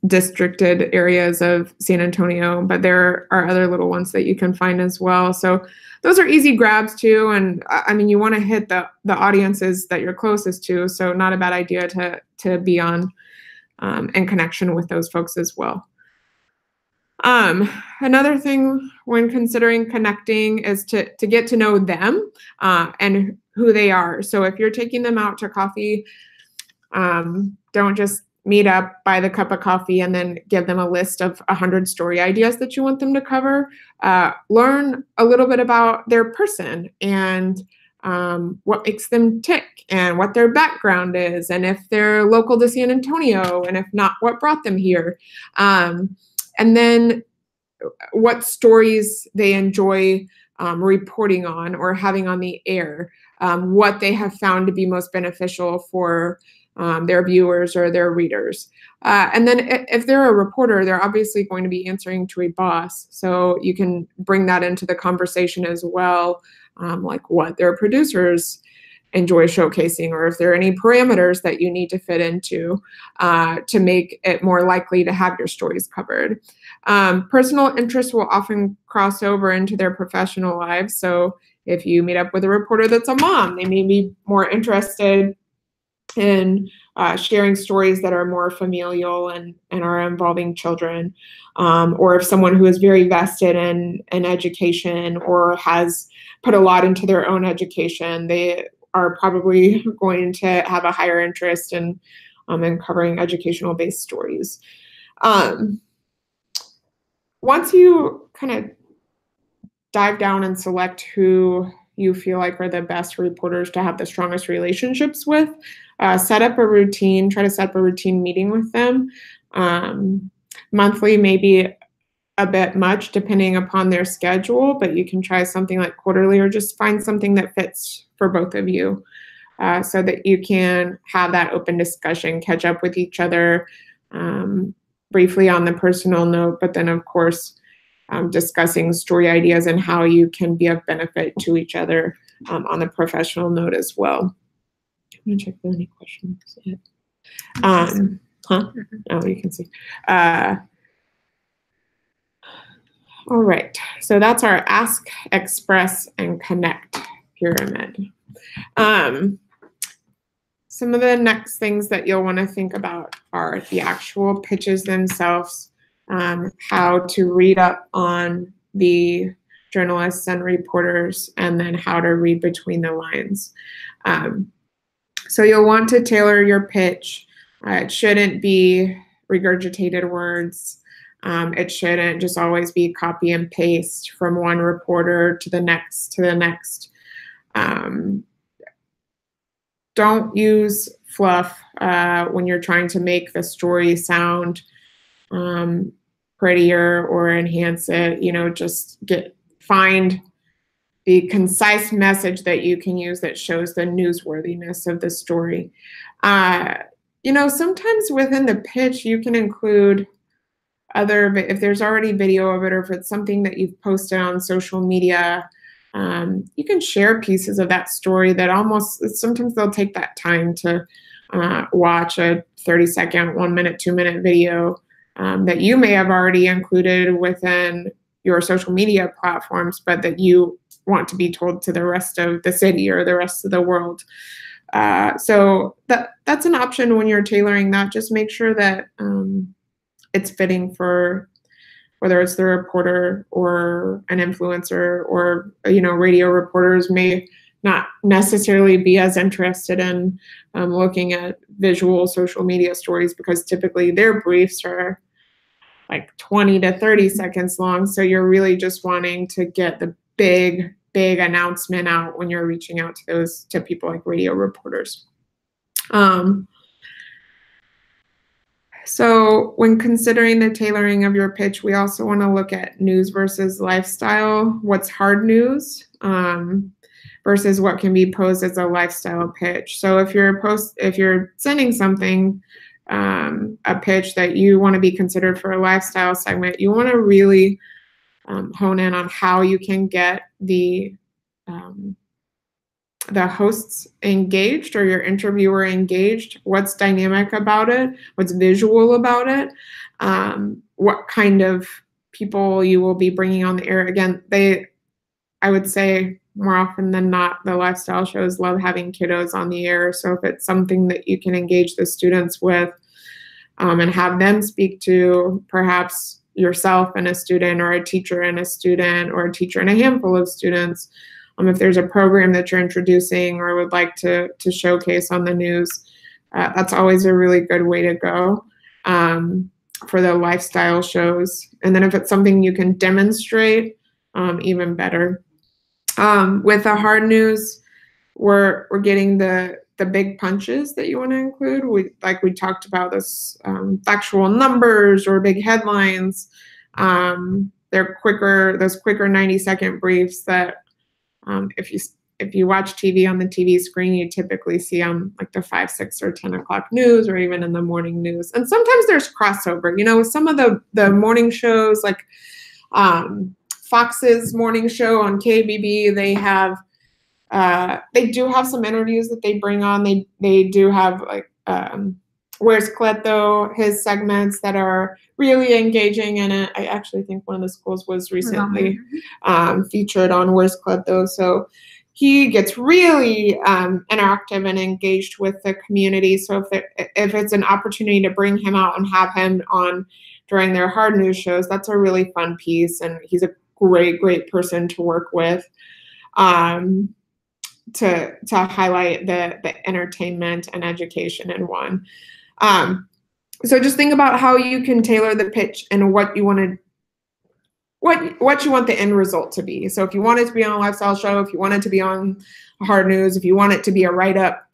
districted areas of San Antonio, but there are other little ones that you can find as well. So those are easy grabs too. And I mean, you want to hit the audiences that you're closest to. So not a bad idea to be on in connection with those folks as well. Another thing when considering connecting is to get to know them and who they are. So if you're taking them out to coffee, don't just meet up, buy the cup of coffee, and then give them a list of 100 story ideas that you want them to cover. Learn a little bit about their person and what makes them tick and what their background is, and if they're local to San Antonio, and if not, what brought them here. And then what stories they enjoy reporting on or having on the air, what they have found to be most beneficial for their viewers or their readers. And then if they're a reporter, they're obviously going to be answering to a boss. So you can bring that into the conversation as well, like what their producers enjoy showcasing, or if there are any parameters that you need to fit into to make it more likely to have your stories covered. Personal interests will often cross over into their professional lives. So if you meet up with a reporter that's a mom, they may be more interested in sharing stories that are more familial and are involving children. Or if someone who is very vested in education or has put a lot into their own education, they are probably going to have a higher interest in covering educational-based stories. Once you kind of dive down and select who you feel like are the best reporters to have the strongest relationships with, set up a routine, try to set up a routine meeting with them. Monthly may be a bit much depending upon their schedule, but you can try something like quarterly, or just find something that fits for both of you so that you can have that open discussion, catch up with each other briefly on the personal note, but then of course discussing story ideas and how you can be of benefit to each other on the professional note as well. I'm gonna check if there are any questions yet. Oh, you can see. All right, so that's our Ask, Express, and Connect pyramid. Some of the next things that you'll want to think about are the actual pitches themselves, how to read up on the journalists and reporters, and then how to read between the lines. So you'll want to tailor your pitch. It shouldn't be regurgitated words. It shouldn't just always be copy and paste from one reporter to the next to the next. Don't use fluff when you're trying to make the story sound prettier or enhance it. You know, just find the concise message that you can use that shows the newsworthiness of the story. You know, sometimes within the pitch, you can include if there's already video of it, or if it's something that you've posted on social media, you can share pieces of that story that sometimes they'll take that time to watch a 30-second, 1 minute, 2 minute video that you may have already included within your social media platforms, but that you want to be told to the rest of the city or the rest of the world. So that's an option when you're tailoring that. Just make sure that it's fitting for whether it's the reporter or an influencer, or radio reporters may not necessarily be as interested in looking at visual social media stories, because typically their briefs are like 20 to 30 seconds long. So you're really just wanting to get the big announcement out when you're reaching out to people like radio reporters. So when considering the tailoring of your pitch, we also want to look at news versus lifestyle. What's hard news versus what can be posed as a lifestyle pitch. So if you're sending something, a pitch that you want to be considered for a lifestyle segment, you want to really hone in on how you can get the hosts engaged, or your interviewer engaged. What's dynamic about it? What's visual about it? What kind of people you will be bringing on the air. Again, I would say more often than not, the lifestyle shows love having kiddos on the air. So if it's something that you can engage the students with and have them speak to, perhaps yourself and a student, or a teacher and a student, or a teacher and a handful of students, if there's a program that you're introducing or would like to showcase on the news, that's always a really good way to go for the lifestyle shows. And then if it's something you can demonstrate, even better. With the hard news, we're getting the big punches that you want to include. We talked about this, factual numbers or big headlines. They're quicker, those quicker 90-second briefs that if you watch TV on the TV screen, you typically see on like the 5, 6, or 10 o'clock news, or even in the morning news. And sometimes there's crossover. With some of the morning shows, like Fox's morning show on KBB, they do have some interviews that they bring on. They do have like Where's Cleto, his segments that are really engaging in it. I actually think one of the schools was recently featured on Where's Cleto. So he gets really interactive and engaged with the community. So if it's an opportunity to bring him out and have him on during their hard news shows, that's a really fun piece. And he's a great person to work with to highlight the entertainment and education in one. So just think about how you can tailor the pitch and what you want the end result to be. So if you want it to be on a lifestyle show, if you want it to be on hard news, if you want it to be a write-up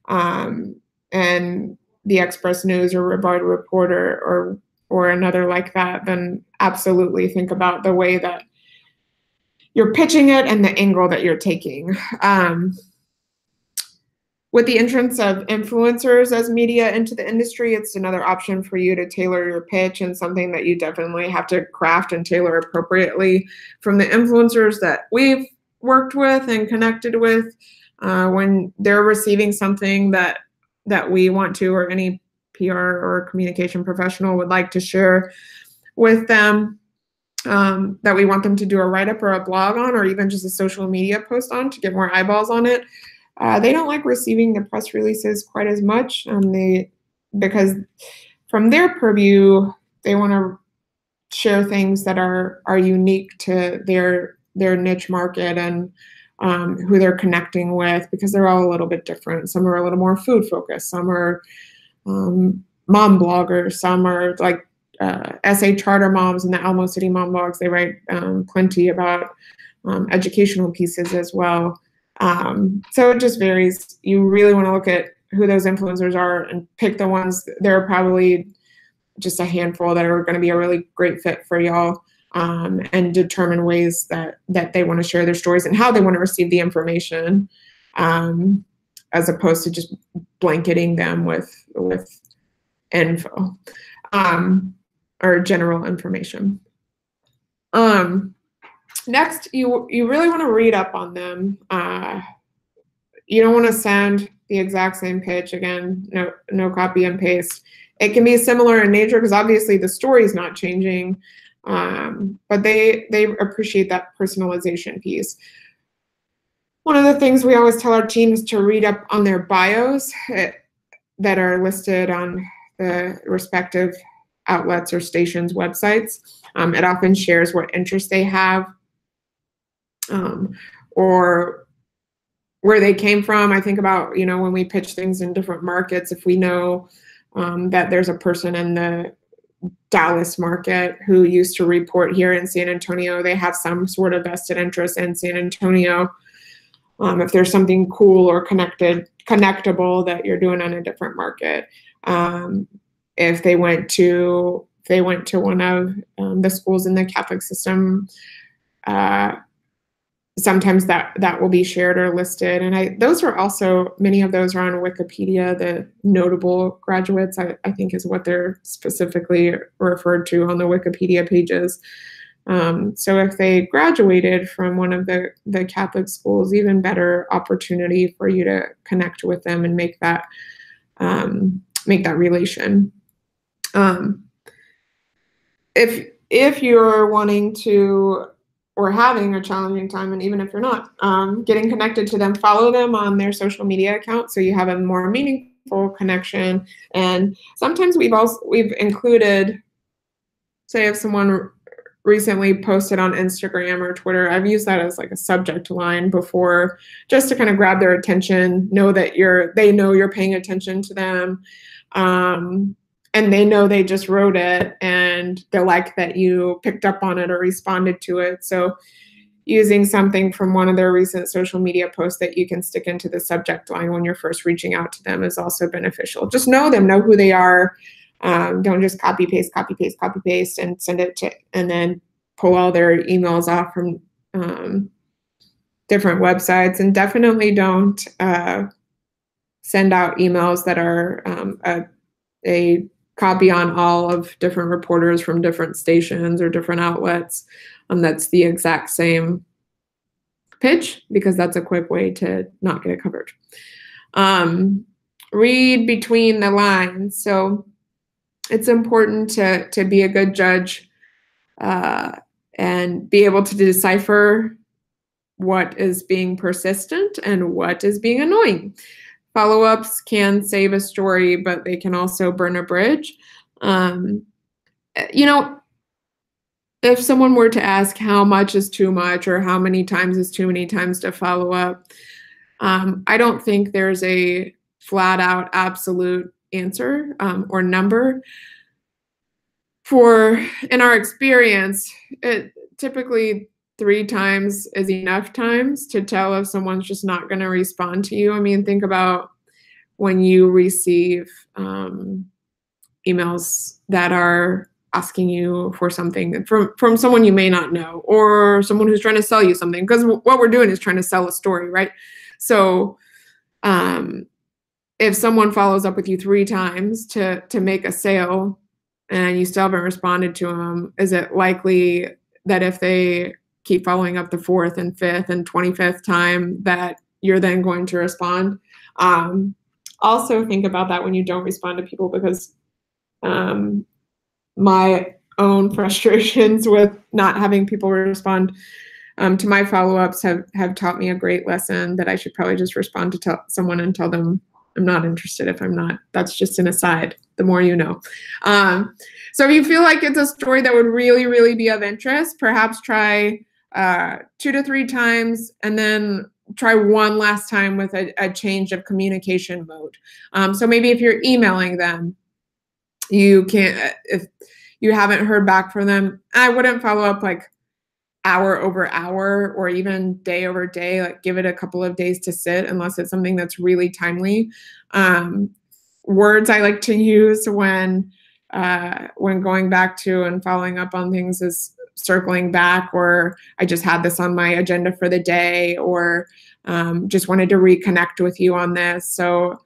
and the Express News or Ribard Reporter or another like that, then absolutely think about the way that you're pitching it and the angle that you're taking. With the entrance of influencers as media into the industry, it's another option for you to tailor your pitch, and something that you definitely have to craft and tailor appropriately. From the influencers that we've worked with and connected with, when they're receiving something that we want to, or any PR or communication professional would like to share with them, that we want them to do a write-up or a blog on, or even just a social media post on to get more eyeballs on it. They don't like receiving the press releases quite as much, because from their purview, they want to share things that are unique to their niche market and who they're connecting with, because they're all a little bit different. Some are a little more food focused, some are mom bloggers, some are like SA charter moms and the Alamo City mom blogs. They write plenty about educational pieces as well. So it just varies. You really want to look at who those influencers are and pick the ones. There are probably just a handful that are going to be a really great fit for y'all, and determine ways that they want to share their stories and how they want to receive the information, as opposed to just blanketing them with info or general information. Next, you really want to read up on them. You don't want to send the exact same pitch. Again, no copy and paste. It can be similar in nature because obviously the story is not changing, but they appreciate that personalization piece. One of the things we always tell our teams to read up on their bios that are listed on the respective outlets or stations' websites. It often shares what interests they have, or where they came from. I think about, when we pitch things in different markets, if we know that there's a person in the Dallas market who used to report here in San Antonio, they have some sort of vested interest in San Antonio. If there's something cool or connectable that you're doing on a different market. If they went to one of the schools in the Catholic system, sometimes that will be shared or listed. And those are also, many of those are on Wikipedia. The notable graduates, I think, is what they're specifically referred to on the Wikipedia pages. So if they graduated from one of the Catholic schools, even better opportunity for you to connect with them and make that relation. If you're wanting to, or having a challenging time, and even if you're not, getting connected to them, follow them on their social media account so you have a more meaningful connection. And sometimes we've included, say, if someone recently posted on Instagram or Twitter, I've used that as like a subject line before, just to kind of grab their attention, know that they know you're paying attention to them. And they know they just wrote it and they like that you picked up on it or responded to it. So using something from one of their recent social media posts that you can stick into the subject line when you're first reaching out to them is also beneficial. Just know them, know who they are. Don't just copy, paste, and send it to, and then pull all their emails off from different websites. And definitely don't send out emails that are a copy on all of different reporters from different stations or different outlets. That's the exact same pitch, because that's a quick way to not get it covered. Read between the lines. So it's important to be a good judge and be able to decipher what is being persistent and what is being annoying. Follow-ups can save a story, but they can also burn a bridge. If someone were to ask how much is too much or how many times is too many times to follow up, I don't think there's a flat-out absolute answer or number. In our experience, typically 3 times is enough times to tell if someone's just not going to respond to you. I mean, think about when you receive emails that are asking you for something from someone you may not know, or someone who's trying to sell you something, because what we're doing is trying to sell a story, right? So if someone follows up with you 3 times to make a sale and you still haven't responded to them, is it likely that if they keep following up the 4th and 5th and 25th time that you're then going to respond? Also think about that when you don't respond to people, because my own frustrations with not having people respond to my follow-ups have taught me a great lesson that I should probably just respond to someone and tell them I'm not interested if I'm not. That's just an aside. The more you know. So if you feel like it's a story that would really, really be of interest, perhaps try 2 to 3 times, and then try one last time with a change of communication mode. So maybe if you're emailing them, you can't, if you haven't heard back from them, I wouldn't follow up like hour over hour or even day over day. Like, give it a couple of days to sit, unless it's something that's really timely. Words I like to use when going back to and following up on things is circling back, or I just had this on my agenda for the day, or just wanted to reconnect with you on this, so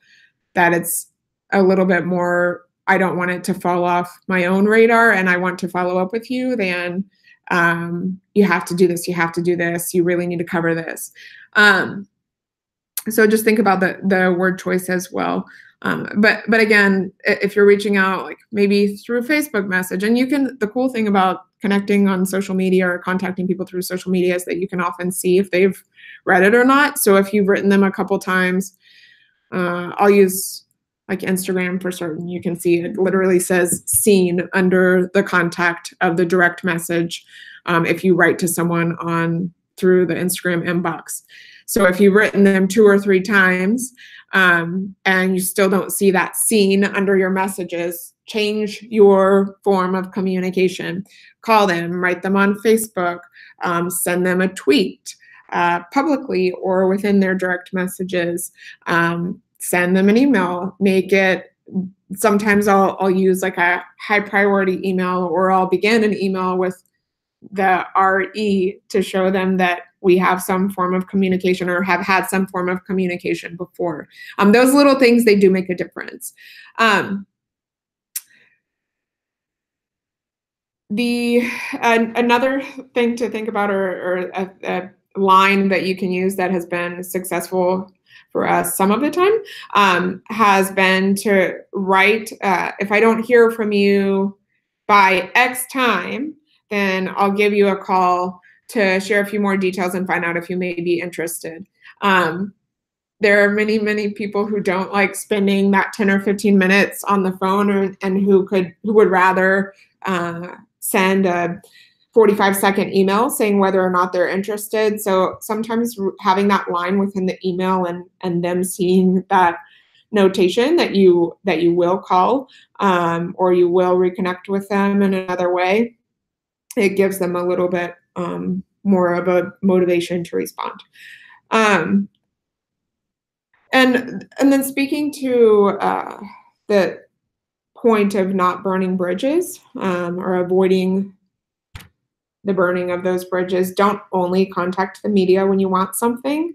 that it's a little bit more, I don't want it to fall off my own radar and I want to follow up with you, than you have to do this, you have to do this, you really need to cover this. So just think about the word choice as well. But again, if you're reaching out, like maybe through a Facebook message, and the cool thing about connecting on social media or contacting people through social media is that you can often see if they've read it or not. So if you've written them a couple times, I'll use like Instagram for certain, you can see it literally says seen under the contact of the direct message if you write to someone through the Instagram inbox. So if you've written them 2 or 3 times and you still don't see that seen under your messages, change your form of communication. Call them, write them on Facebook, send them a tweet publicly or within their direct messages. Send them an email. Make it, sometimes I'll use like a high priority email, or I'll begin an email with the RE to show them that we have some form of communication or have had some form of communication before. Those little things, they do make a difference. Another thing to think about, or a line that you can use that has been successful for us some of the time, has been to write, if I don't hear from you by X time, then I'll give you a call to share a few more details and find out if you may be interested. There are many, many people who don't like spending that 10 or 15 minutes on the phone, and who would rather send a 45-second email saying whether or not they're interested. So sometimes having that line within the email and them seeing that notation that you will call or you will reconnect with them in another way, it gives them a little bit more of a motivation to respond. And then speaking to the point of not burning bridges or avoiding the burning of those bridges, don't only contact the media when you want something.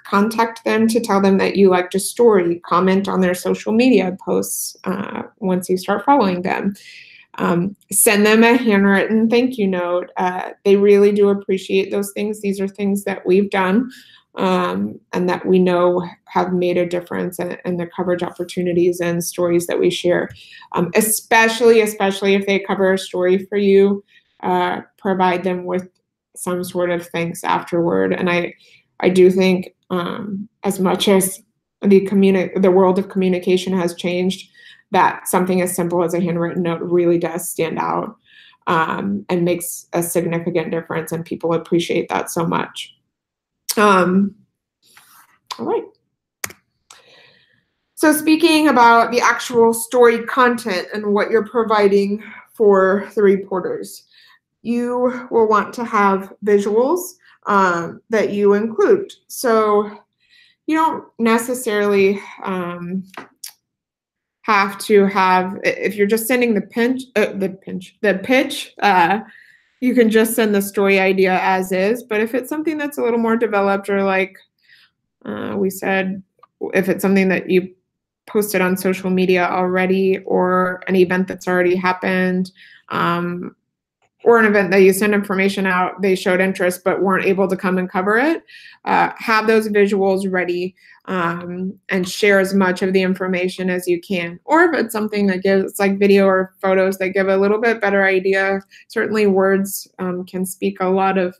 Contact them to tell them that you liked a story. Comment on their social media posts once you start following them. Send them a handwritten thank you note. They really do appreciate those things. These are things that we've done and that we know have made a difference in the coverage opportunities and stories that we share. Especially if they cover a story for you, provide them with some sort of thanks afterward. And I do think as much as the world of communication has changed, that something as simple as a handwritten note really does stand out and makes a significant difference, and people appreciate that so much. All right. So speaking about the actual story content and what you're providing for the reporters, you will want to have visuals that you include. So you don't necessarily have to have, if you're just sending the pitch, you can just send the story idea as is. But if it's something that's a little more developed, or like we said, if it's something that you posted on social media already, or an event that's already happened, or an event that you send information out, they showed interest but weren't able to come and cover it, have those visuals ready and share as much of the information as you can. Or if it's something that gives, like video or photos that give a little bit better idea, certainly words can speak a lot of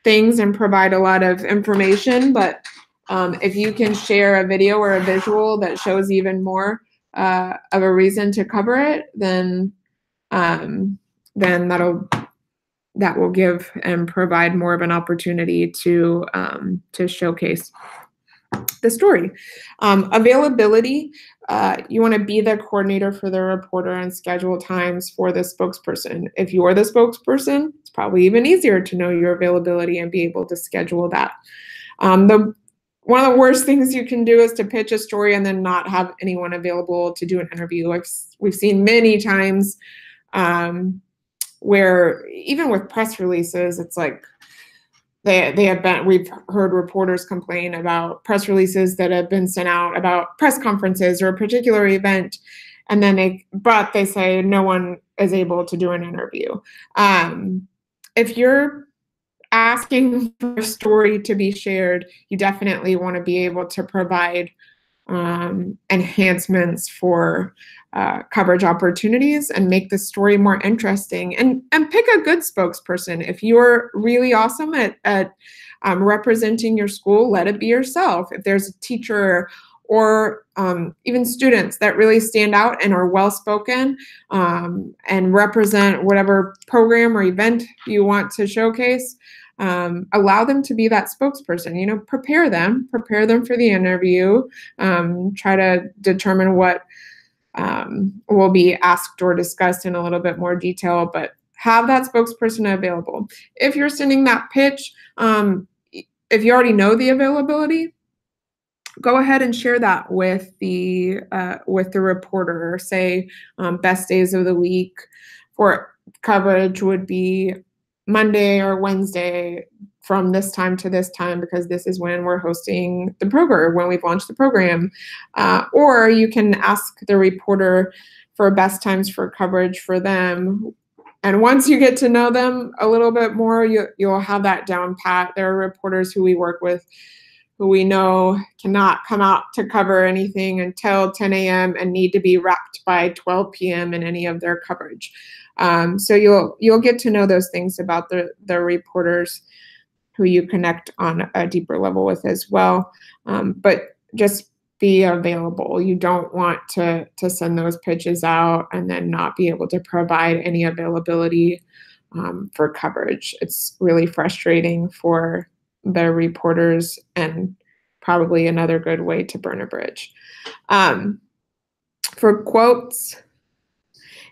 things and provide a lot of information, but if you can share a video or a visual that shows even more of a reason to cover it, then that will give and provide more of an opportunity to showcase the story. Availability, you want to be the coordinator for the reporter and schedule times for the spokesperson. If you're the spokesperson, it's probably even easier to know your availability and be able to schedule that. One of the worst things you can do is to pitch a story and then not have anyone available to do an interview. We've seen many times where even with press releases, it's like we've heard reporters complain about press releases that have been sent out about press conferences or a particular event, and then they say no one is able to do an interview. If you're asking for a story to be shared, you definitely want to be able to provide enhancements for coverage opportunities and make the story more interesting, and pick a good spokesperson. If you're really awesome at representing your school, let it be yourself. If there's a teacher or even students that really stand out and are well-spoken and represent whatever program or event you want to showcase. Allow them to be that spokesperson. Prepare them for the interview. Try to determine what will be asked or discussed in a little bit more detail, but have that spokesperson available. If you're sending that pitch, if you already know the availability, go ahead and share that with the reporter. Say best days of the week for coverage would be Monday or Wednesday from this time to this time, because this is when we're hosting the program, when we've launched the program. Or you can ask the reporter for best times for coverage for them. And once you get to know them a little bit more, you'll have that down pat. There are reporters who we work with who we know cannot come out to cover anything until 10 a.m. and need to be wrapped by 12 p.m. in any of their coverage. So you'll get to know those things about the reporters who you connect on a deeper level with as well. But just be available. You don't want to send those pitches out and then not be able to provide any availability for coverage. It's really frustrating for the reporters and probably another good way to burn a bridge. For quotes,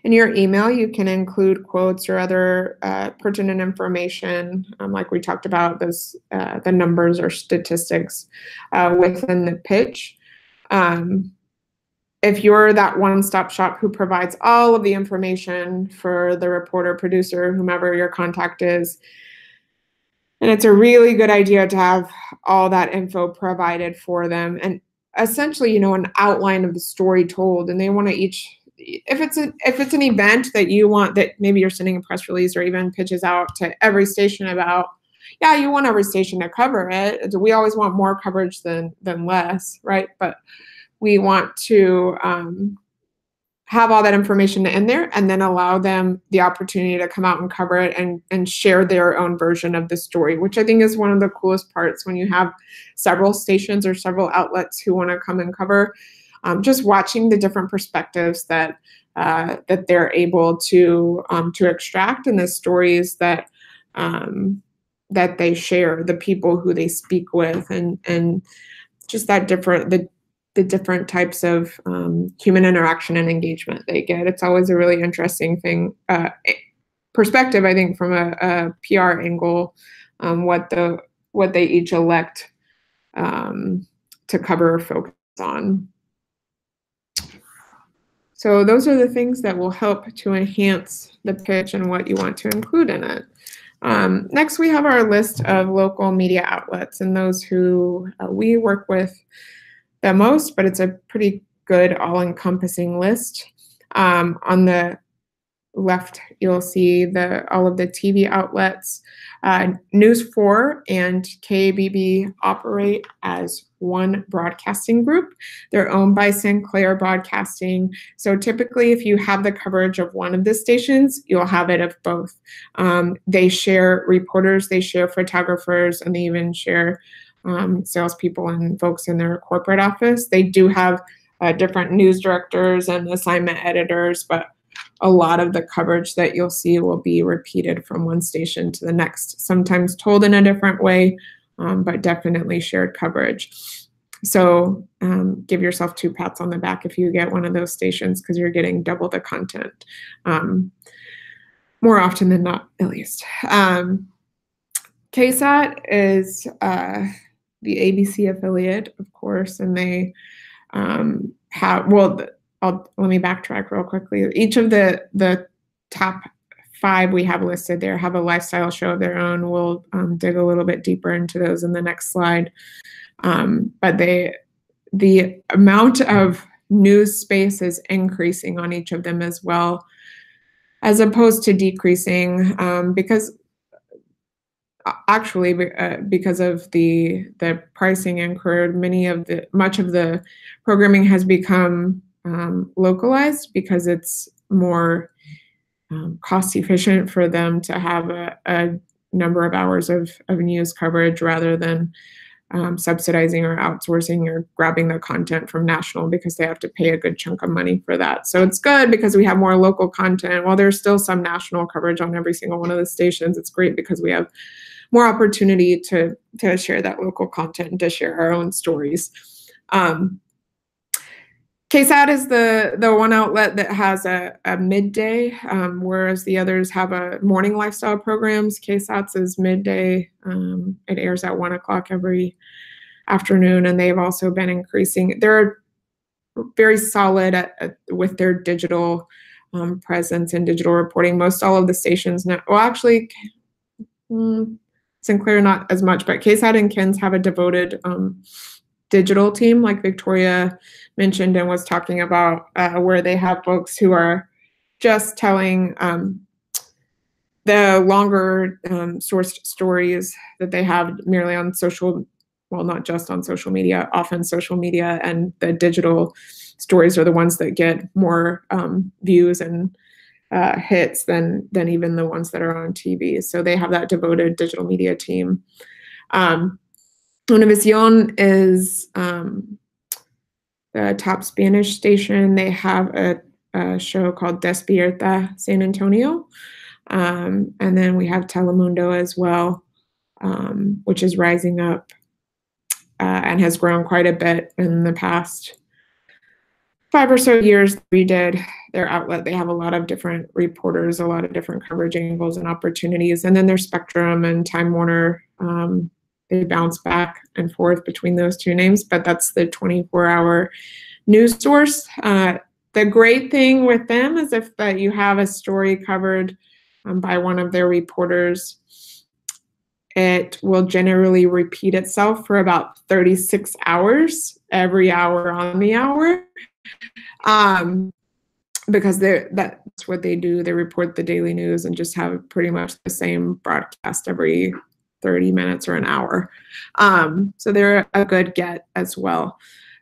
in your email, you can include quotes or other pertinent information, like we talked about, the numbers or statistics within the pitch. If you're that one-stop shop who provides all of the information for the reporter, producer, whomever your contact is, and it's a really good idea to have all that info provided for them, and essentially, an outline of the story told, and they want to each. If it's an event that you want, that maybe you're sending a press release or even pitches out to every station about, yeah, you want every station to cover it. We always want more coverage than less, right? But we want to have all that information in there and then allow them the opportunity to come out and cover it and share their own version of the story, which I think is one of the coolest parts when you have several stations or several outlets who want to come and cover. Just watching the different perspectives that they're able to extract, and the stories that they share, the people who they speak with, and just that the different types of human interaction and engagement they get. It's always a really interesting perspective, I think, from a PR angle, what they each elect to cover or focus on. So those are the things that will help to enhance the pitch and what you want to include in it. Next, we have our list of local media outlets and those who we work with the most, but it's a pretty good all-encompassing list. On the left, you'll see all of the TV outlets. News 4 and KBB operate as one broadcasting group. They're owned by Sinclair Broadcasting. So typically, if you have the coverage of one of the stations, you'll have it of both. They share reporters, they share photographers, and they even share salespeople and folks in their corporate office. They do have different news directors and assignment editors, but a lot of the coverage that you'll see will be repeated from one station to the next, sometimes told in a different way, but definitely shared coverage. So give yourself 2 pats on the back if you get one of those stations, because you're getting double the content, more often than not, at least. KSAT is the ABC affiliate, of course, and they have, let me backtrack real quickly. Each of the top 5 we have listed there have a lifestyle show of their own. We'll dig a little bit deeper into those in the next slide. But the amount of news space is increasing on each of them as well, as opposed to decreasing, because of the pricing incurred, much of the programming has become localized, because it's more cost efficient for them to have a number of hours of news coverage rather than subsidizing or outsourcing or grabbing the content from national because they have to pay a good chunk of money for that. So it's good because we have more local content. While there's still some national coverage on every single one of the stations, it's great because we have more opportunity to share that local content and to share our own stories. KSAT is the one outlet that has a midday, whereas the others have a morning lifestyle programs. KSAT's is midday. It airs at 1 o'clock every afternoon, and they've also been increasing. They're very solid with their digital presence and digital reporting. Most all of the stations now, well, actually, Sinclair not as much, but KSAT and KINS have a devoted digital team, like Victoria mentioned and was talking about, where they have folks who are just telling the longer sourced stories that they have merely on social, well, not just on social media, often social media, and the digital stories are the ones that get more views and hits than even the ones that are on TV. So they have that devoted digital media team. Univision is the top Spanish station. They have a show called Despierta San Antonio. And then we have Telemundo as well, which is rising up and has grown quite a bit in the past 5 or so years. Redid their outlet. They have a lot of different reporters, a lot of different coverage angles and opportunities. And then there's Spectrum and Time Warner. They bounce back and forth between those two names, but that's the 24-hour news source. The great thing with them is if you have a story covered by one of their reporters, it will generally repeat itself for about 36 hours, every hour on the hour, because that's what they do. They report the daily news and just have pretty much the same broadcast every 30 minutes or an hour. So they're a good get as well.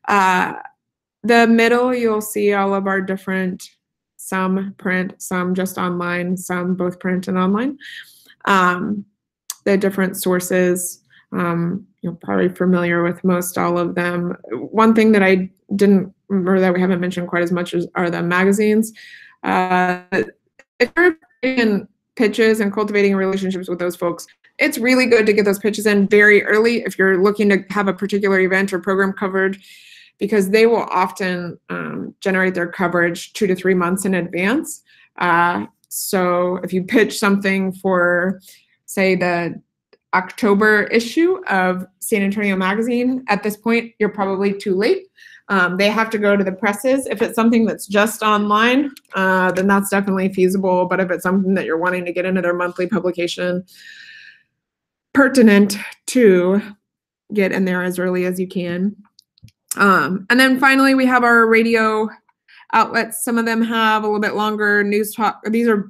The middle, you'll see all of our different, some print, some just online, some both print and online. The different sources, you're probably familiar with most all of them. One thing that I didn't, or that we haven't mentioned quite as much are the magazines. If you're in pitches and cultivating relationships with those folks, it's really good to get those pitches in very early if you're looking to have a particular event or program covered, because they will often generate their coverage 2 to 3 months in advance. So if you pitch something for, say, the October issue of San Antonio Magazine, at this point, you're probably too late. They have to go to the presses. If it's something that's just online, then that's definitely feasible. But if it's something that you're wanting to get into their monthly publication, pertinent to get in there as early as you can. And then finally, we have our radio outlets. Some of them have a little bit longer news talk. There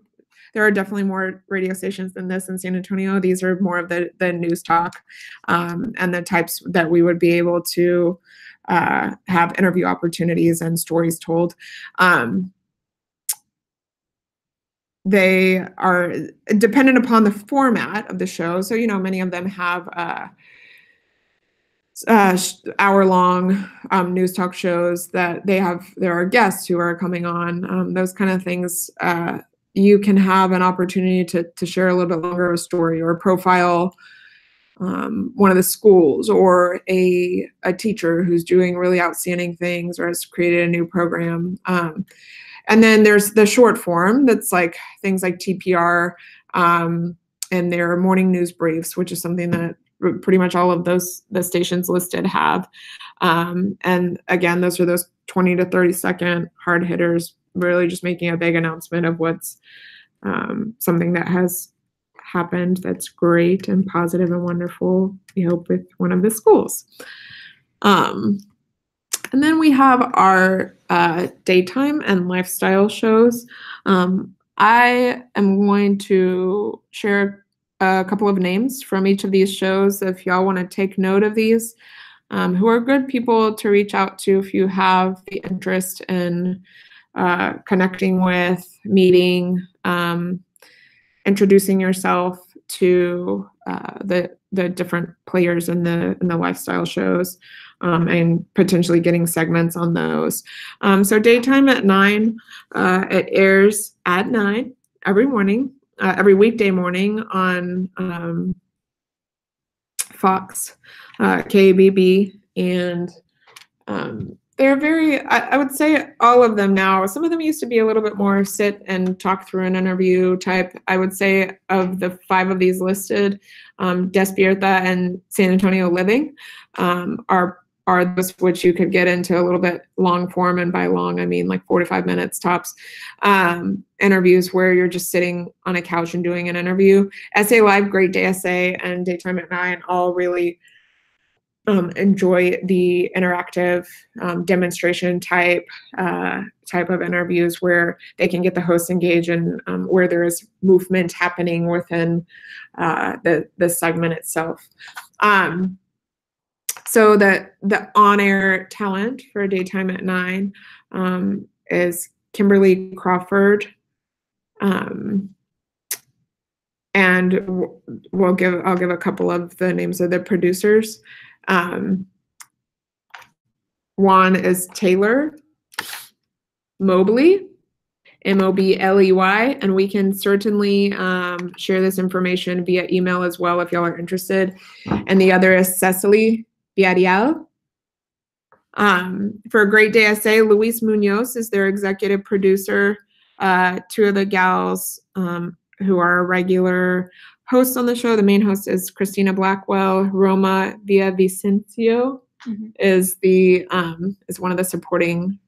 are definitely more radio stations than this in San Antonio. These are more of the news talk and the types that we would be able to have interview opportunities and stories told. They are dependent upon the format of the show. So, many of them have hour-long news talk shows that there are guests who are coming on, those kind of things. You can have an opportunity to share a little bit longer of a story or profile one of the schools or a teacher who's doing really outstanding things or has created a new program. And then there's the short form that's like things like TPR and their morning news briefs, which is something that pretty much all of the stations listed have. And again, those are those 20 to 30 second hard hitters, really just making a big announcement of what's something that has happened that's great and positive and wonderful, we hope, with one of the schools. And then we have our daytime and lifestyle shows. I am going to share a couple of names from each of these shows if y'all want to take note of these, who are good people to reach out to if you have the interest in connecting with, meeting, introducing yourself. to the different players in the lifestyle shows, and potentially getting segments on those. So daytime at 9, it airs at 9 every morning, every weekday morning on Fox, KBB, and they're very, I would say all of them now. Some of them used to be a little bit more sit and talk through an interview type. I would say of the 5 of these listed, Despierta and San Antonio Living are those which you could get into a little bit long form, and by long I mean like 45 minutes tops, interviews where you're just sitting on a couch and doing an interview. SA Live, Great Day SA, and Daytime at 9 all really enjoy the interactive demonstration type of interviews where they can get the hosts engaged and where there is movement happening within the segment itself. So the on-air talent for Daytime at 9 is Kimberly Crawford, and I'll give a couple of the names of the producers. One is Tailor Mobley, Mobley, and we can certainly share this information via email as well if y'all are interested. And the other is Cecily Villarreal. For Great Day SA, Luis Munoz is their executive producer. 2 of the gals who are regular hosts on the show. The main host is Christina Blackwell. Roma Villavicencio is one of the supporting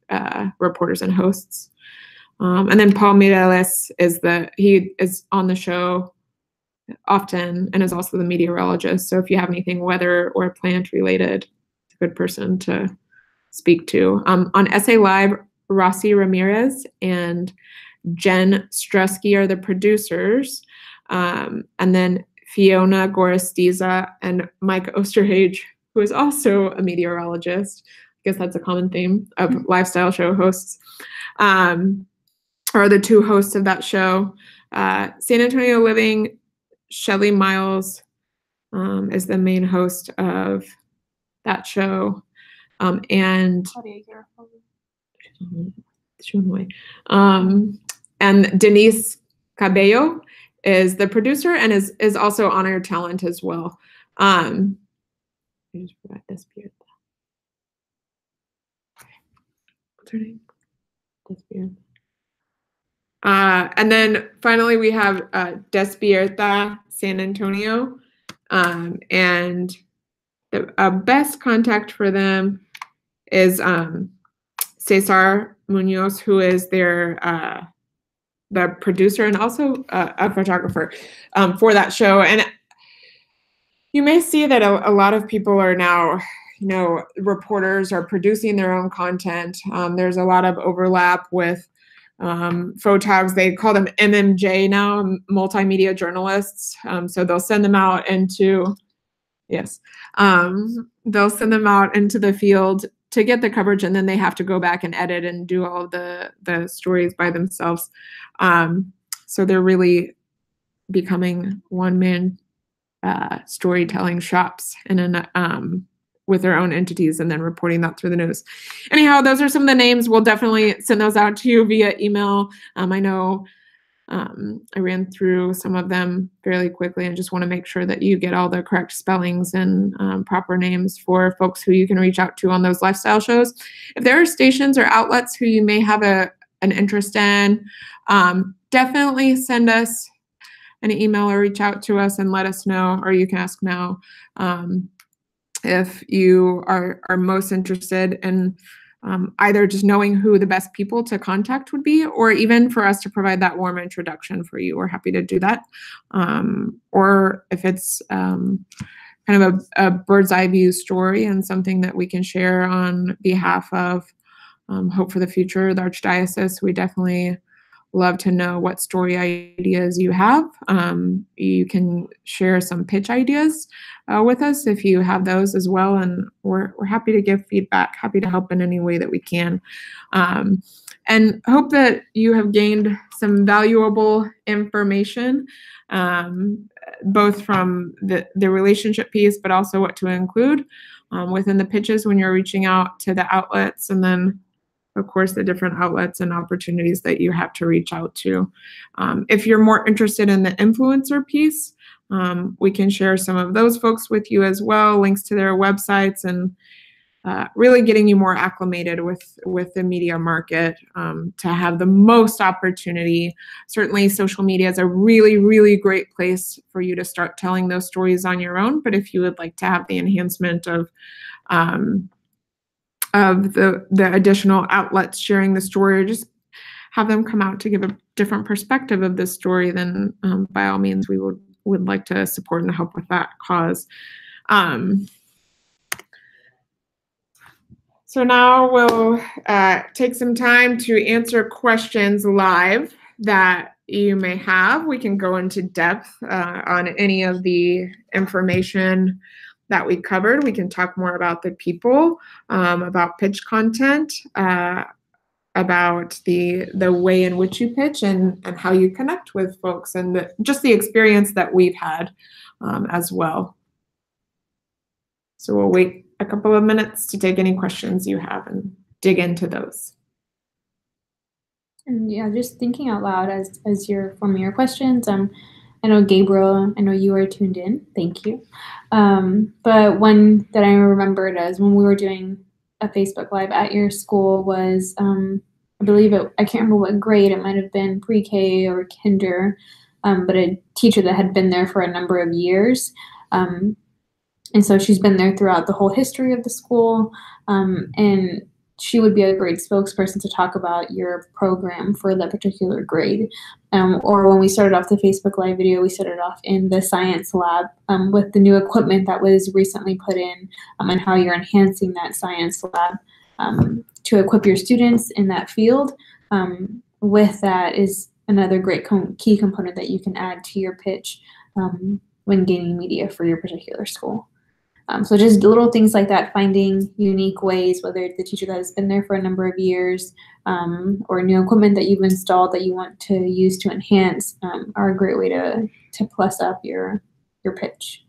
reporters and hosts. And then Paul Mireles he is on the show often and is also the meteorologist. So if you have anything weather or plant related, it's a good person to speak to. On SA Live, Rossi Ramirez and Jen Strusky are the producers. And then Fiona Gorostiza and Mike Osterhage, who is also a meteorologist. I guess that's a common theme of lifestyle show hosts, are the 2 hosts of that show. San Antonio Living, Shelly Miles is the main host of that show. And Denise Cabello is the producer and is also on-air talent as well. I just forgot Despierta. What's her name? Despierta. And then finally we have Despierta San Antonio, and the best contact for them is Cesar Munoz, who is their the producer and also a photographer for that show. And you may see that a lot of people are now, reporters are producing their own content. There's a lot of overlap with photogs. They call them MMJ now, multimedia journalists. So they'll send them out into, they'll send them out into the field to get the coverage, and then they have to go back and edit and do all the stories by themselves. So they're really becoming one-man storytelling shops and with their own entities, and then reporting that through the news. Anyhow, those are some of the names. We'll definitely send those out to you via email. I know I ran through some of them fairly quickly and just want to make sure that you get all the correct spellings and proper names for folks who you can reach out to on those lifestyle shows. If there are stations or outlets who you may have an interest in, definitely send us an email or reach out to us and let us know, or you can ask now if you are most interested in either just knowing who the best people to contact would be, or even for us to provide that warm introduction for you. We're happy to do that. Or if it's kind of a bird's eye view story and something that we can share on behalf of Hope for the Future, the Archdiocese, we definitely love to know what story ideas you have. You can share some pitch ideas with us if you have those as well, and we're happy to give feedback, happy to help in any way that we can. And hope that you have gained some valuable information, both from the relationship piece, but also what to include within the pitches when you're reaching out to the outlets, and then of course, the different outlets and opportunities that you have to reach out to. If you're more interested in the influencer piece, we can share some of those folks with you as well, links to their websites, and really getting you more acclimated with the media market to have the most opportunity. Certainly, social media is a really, really great place for you to start telling those stories on your own. But if you would like to have the enhancement of the additional outlets sharing the story, or just have them come out to give a different perspective of this story, then by all means, we would like to support and help with that cause. So now we'll take some time to answer questions live that you may have. We can go into depth on any of the information that we covered. We can talk more about the people, about pitch content, about the way in which you pitch and how you connect with folks, and just the experience that we've had as well. So we'll wait a couple of minutes to take any questions you have and dig into those. And yeah, just thinking out loud as you're forming your questions. I know Gabriel, I know you are tuned in. Thank you. But one that I remembered as when we were doing a Facebook Live at your school was, I believe I can't remember what grade, it might have been pre-K or kinder, but a teacher that had been there for a number of years. And so she's been there throughout the whole history of the school, and she would be a great spokesperson to talk about your program for that particular grade. Or when we started off the Facebook Live video, we started off in the science lab with the new equipment that was recently put in, and how you're enhancing that science lab to equip your students in that field. With that is another great key component that you can add to your pitch when gaining media for your particular school. So just little things like that, finding unique ways, whether it's the teacher that has been there for a number of years or new equipment that you've installed that you want to use to enhance, are a great way to plus up your pitch.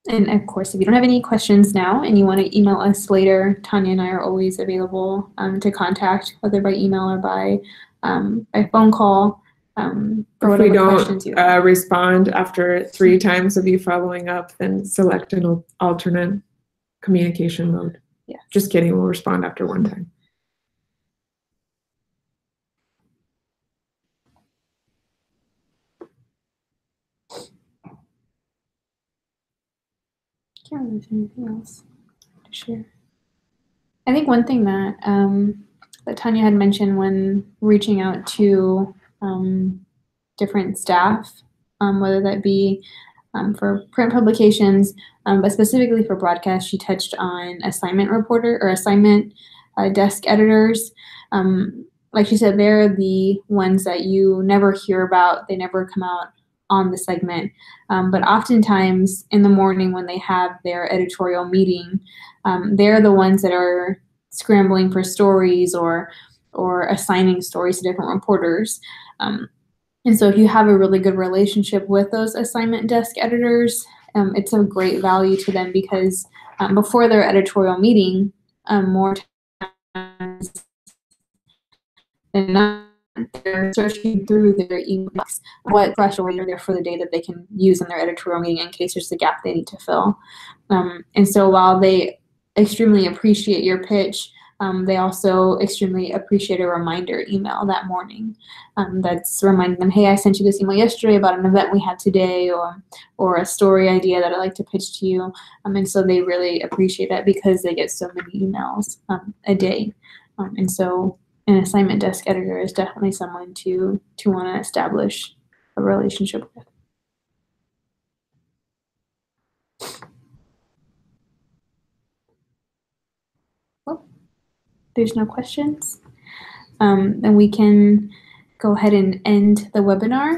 And of course, if you don't have any questions now and you want to email us later, Tanya and I are always available to contact, whether by email or by phone call. If we don't respond after 3 times of you following up, then select an alternate communication mode. Yeah. Just kidding, we'll respond after 1 time. I can't remember if there's anything else to share. I think one thing that that Tanya had mentioned when reaching out to different staff, whether that be for print publications, but specifically for broadcast, she touched on assignment reporter or assignment desk editors. Like she said, they're the ones that you never hear about. They never come out on the segment. But oftentimes in the morning when they have their editorial meeting, they're the ones that are scrambling for stories or assigning stories to different reporters. And so if you have a really good relationship with those assignment desk editors, it's of great value to them because before their editorial meeting, more times than not, they're searching through their emails, what fresh stories are there for the day that they can use in their editorial meeting in case there's a gap they need to fill. And so while they extremely appreciate your pitch, they also extremely appreciate a reminder email that morning that's reminding them, hey, I sent you this email yesterday about an event we had today or a story idea that I'd like to pitch to you. And so they really appreciate that because they get so many emails a day. And so an assignment desk editor is definitely someone to want to establish a relationship with. Well, there's no questions. Then we can go ahead and end the webinar.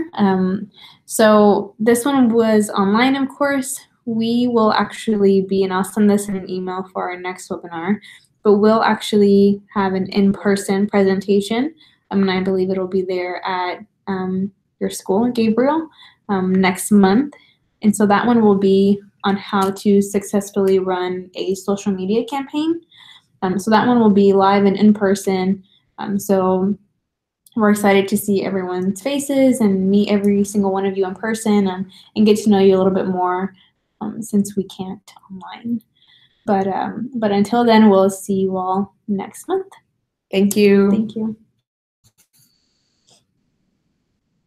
So this one was online, of course. We will actually be, and I'll send this in an email for our next webinar, but we'll actually have an in-person presentation. And I believe it'll be there at your school, Gabriel, next month. And so that one will be on how to successfully run a social media campaign. So that one will be live and in person. So we're excited to see everyone's faces and meet every single one of you in person, and get to know you a little bit more, since we can't online. But until then, we'll see you all next month. Thank you. Thank you.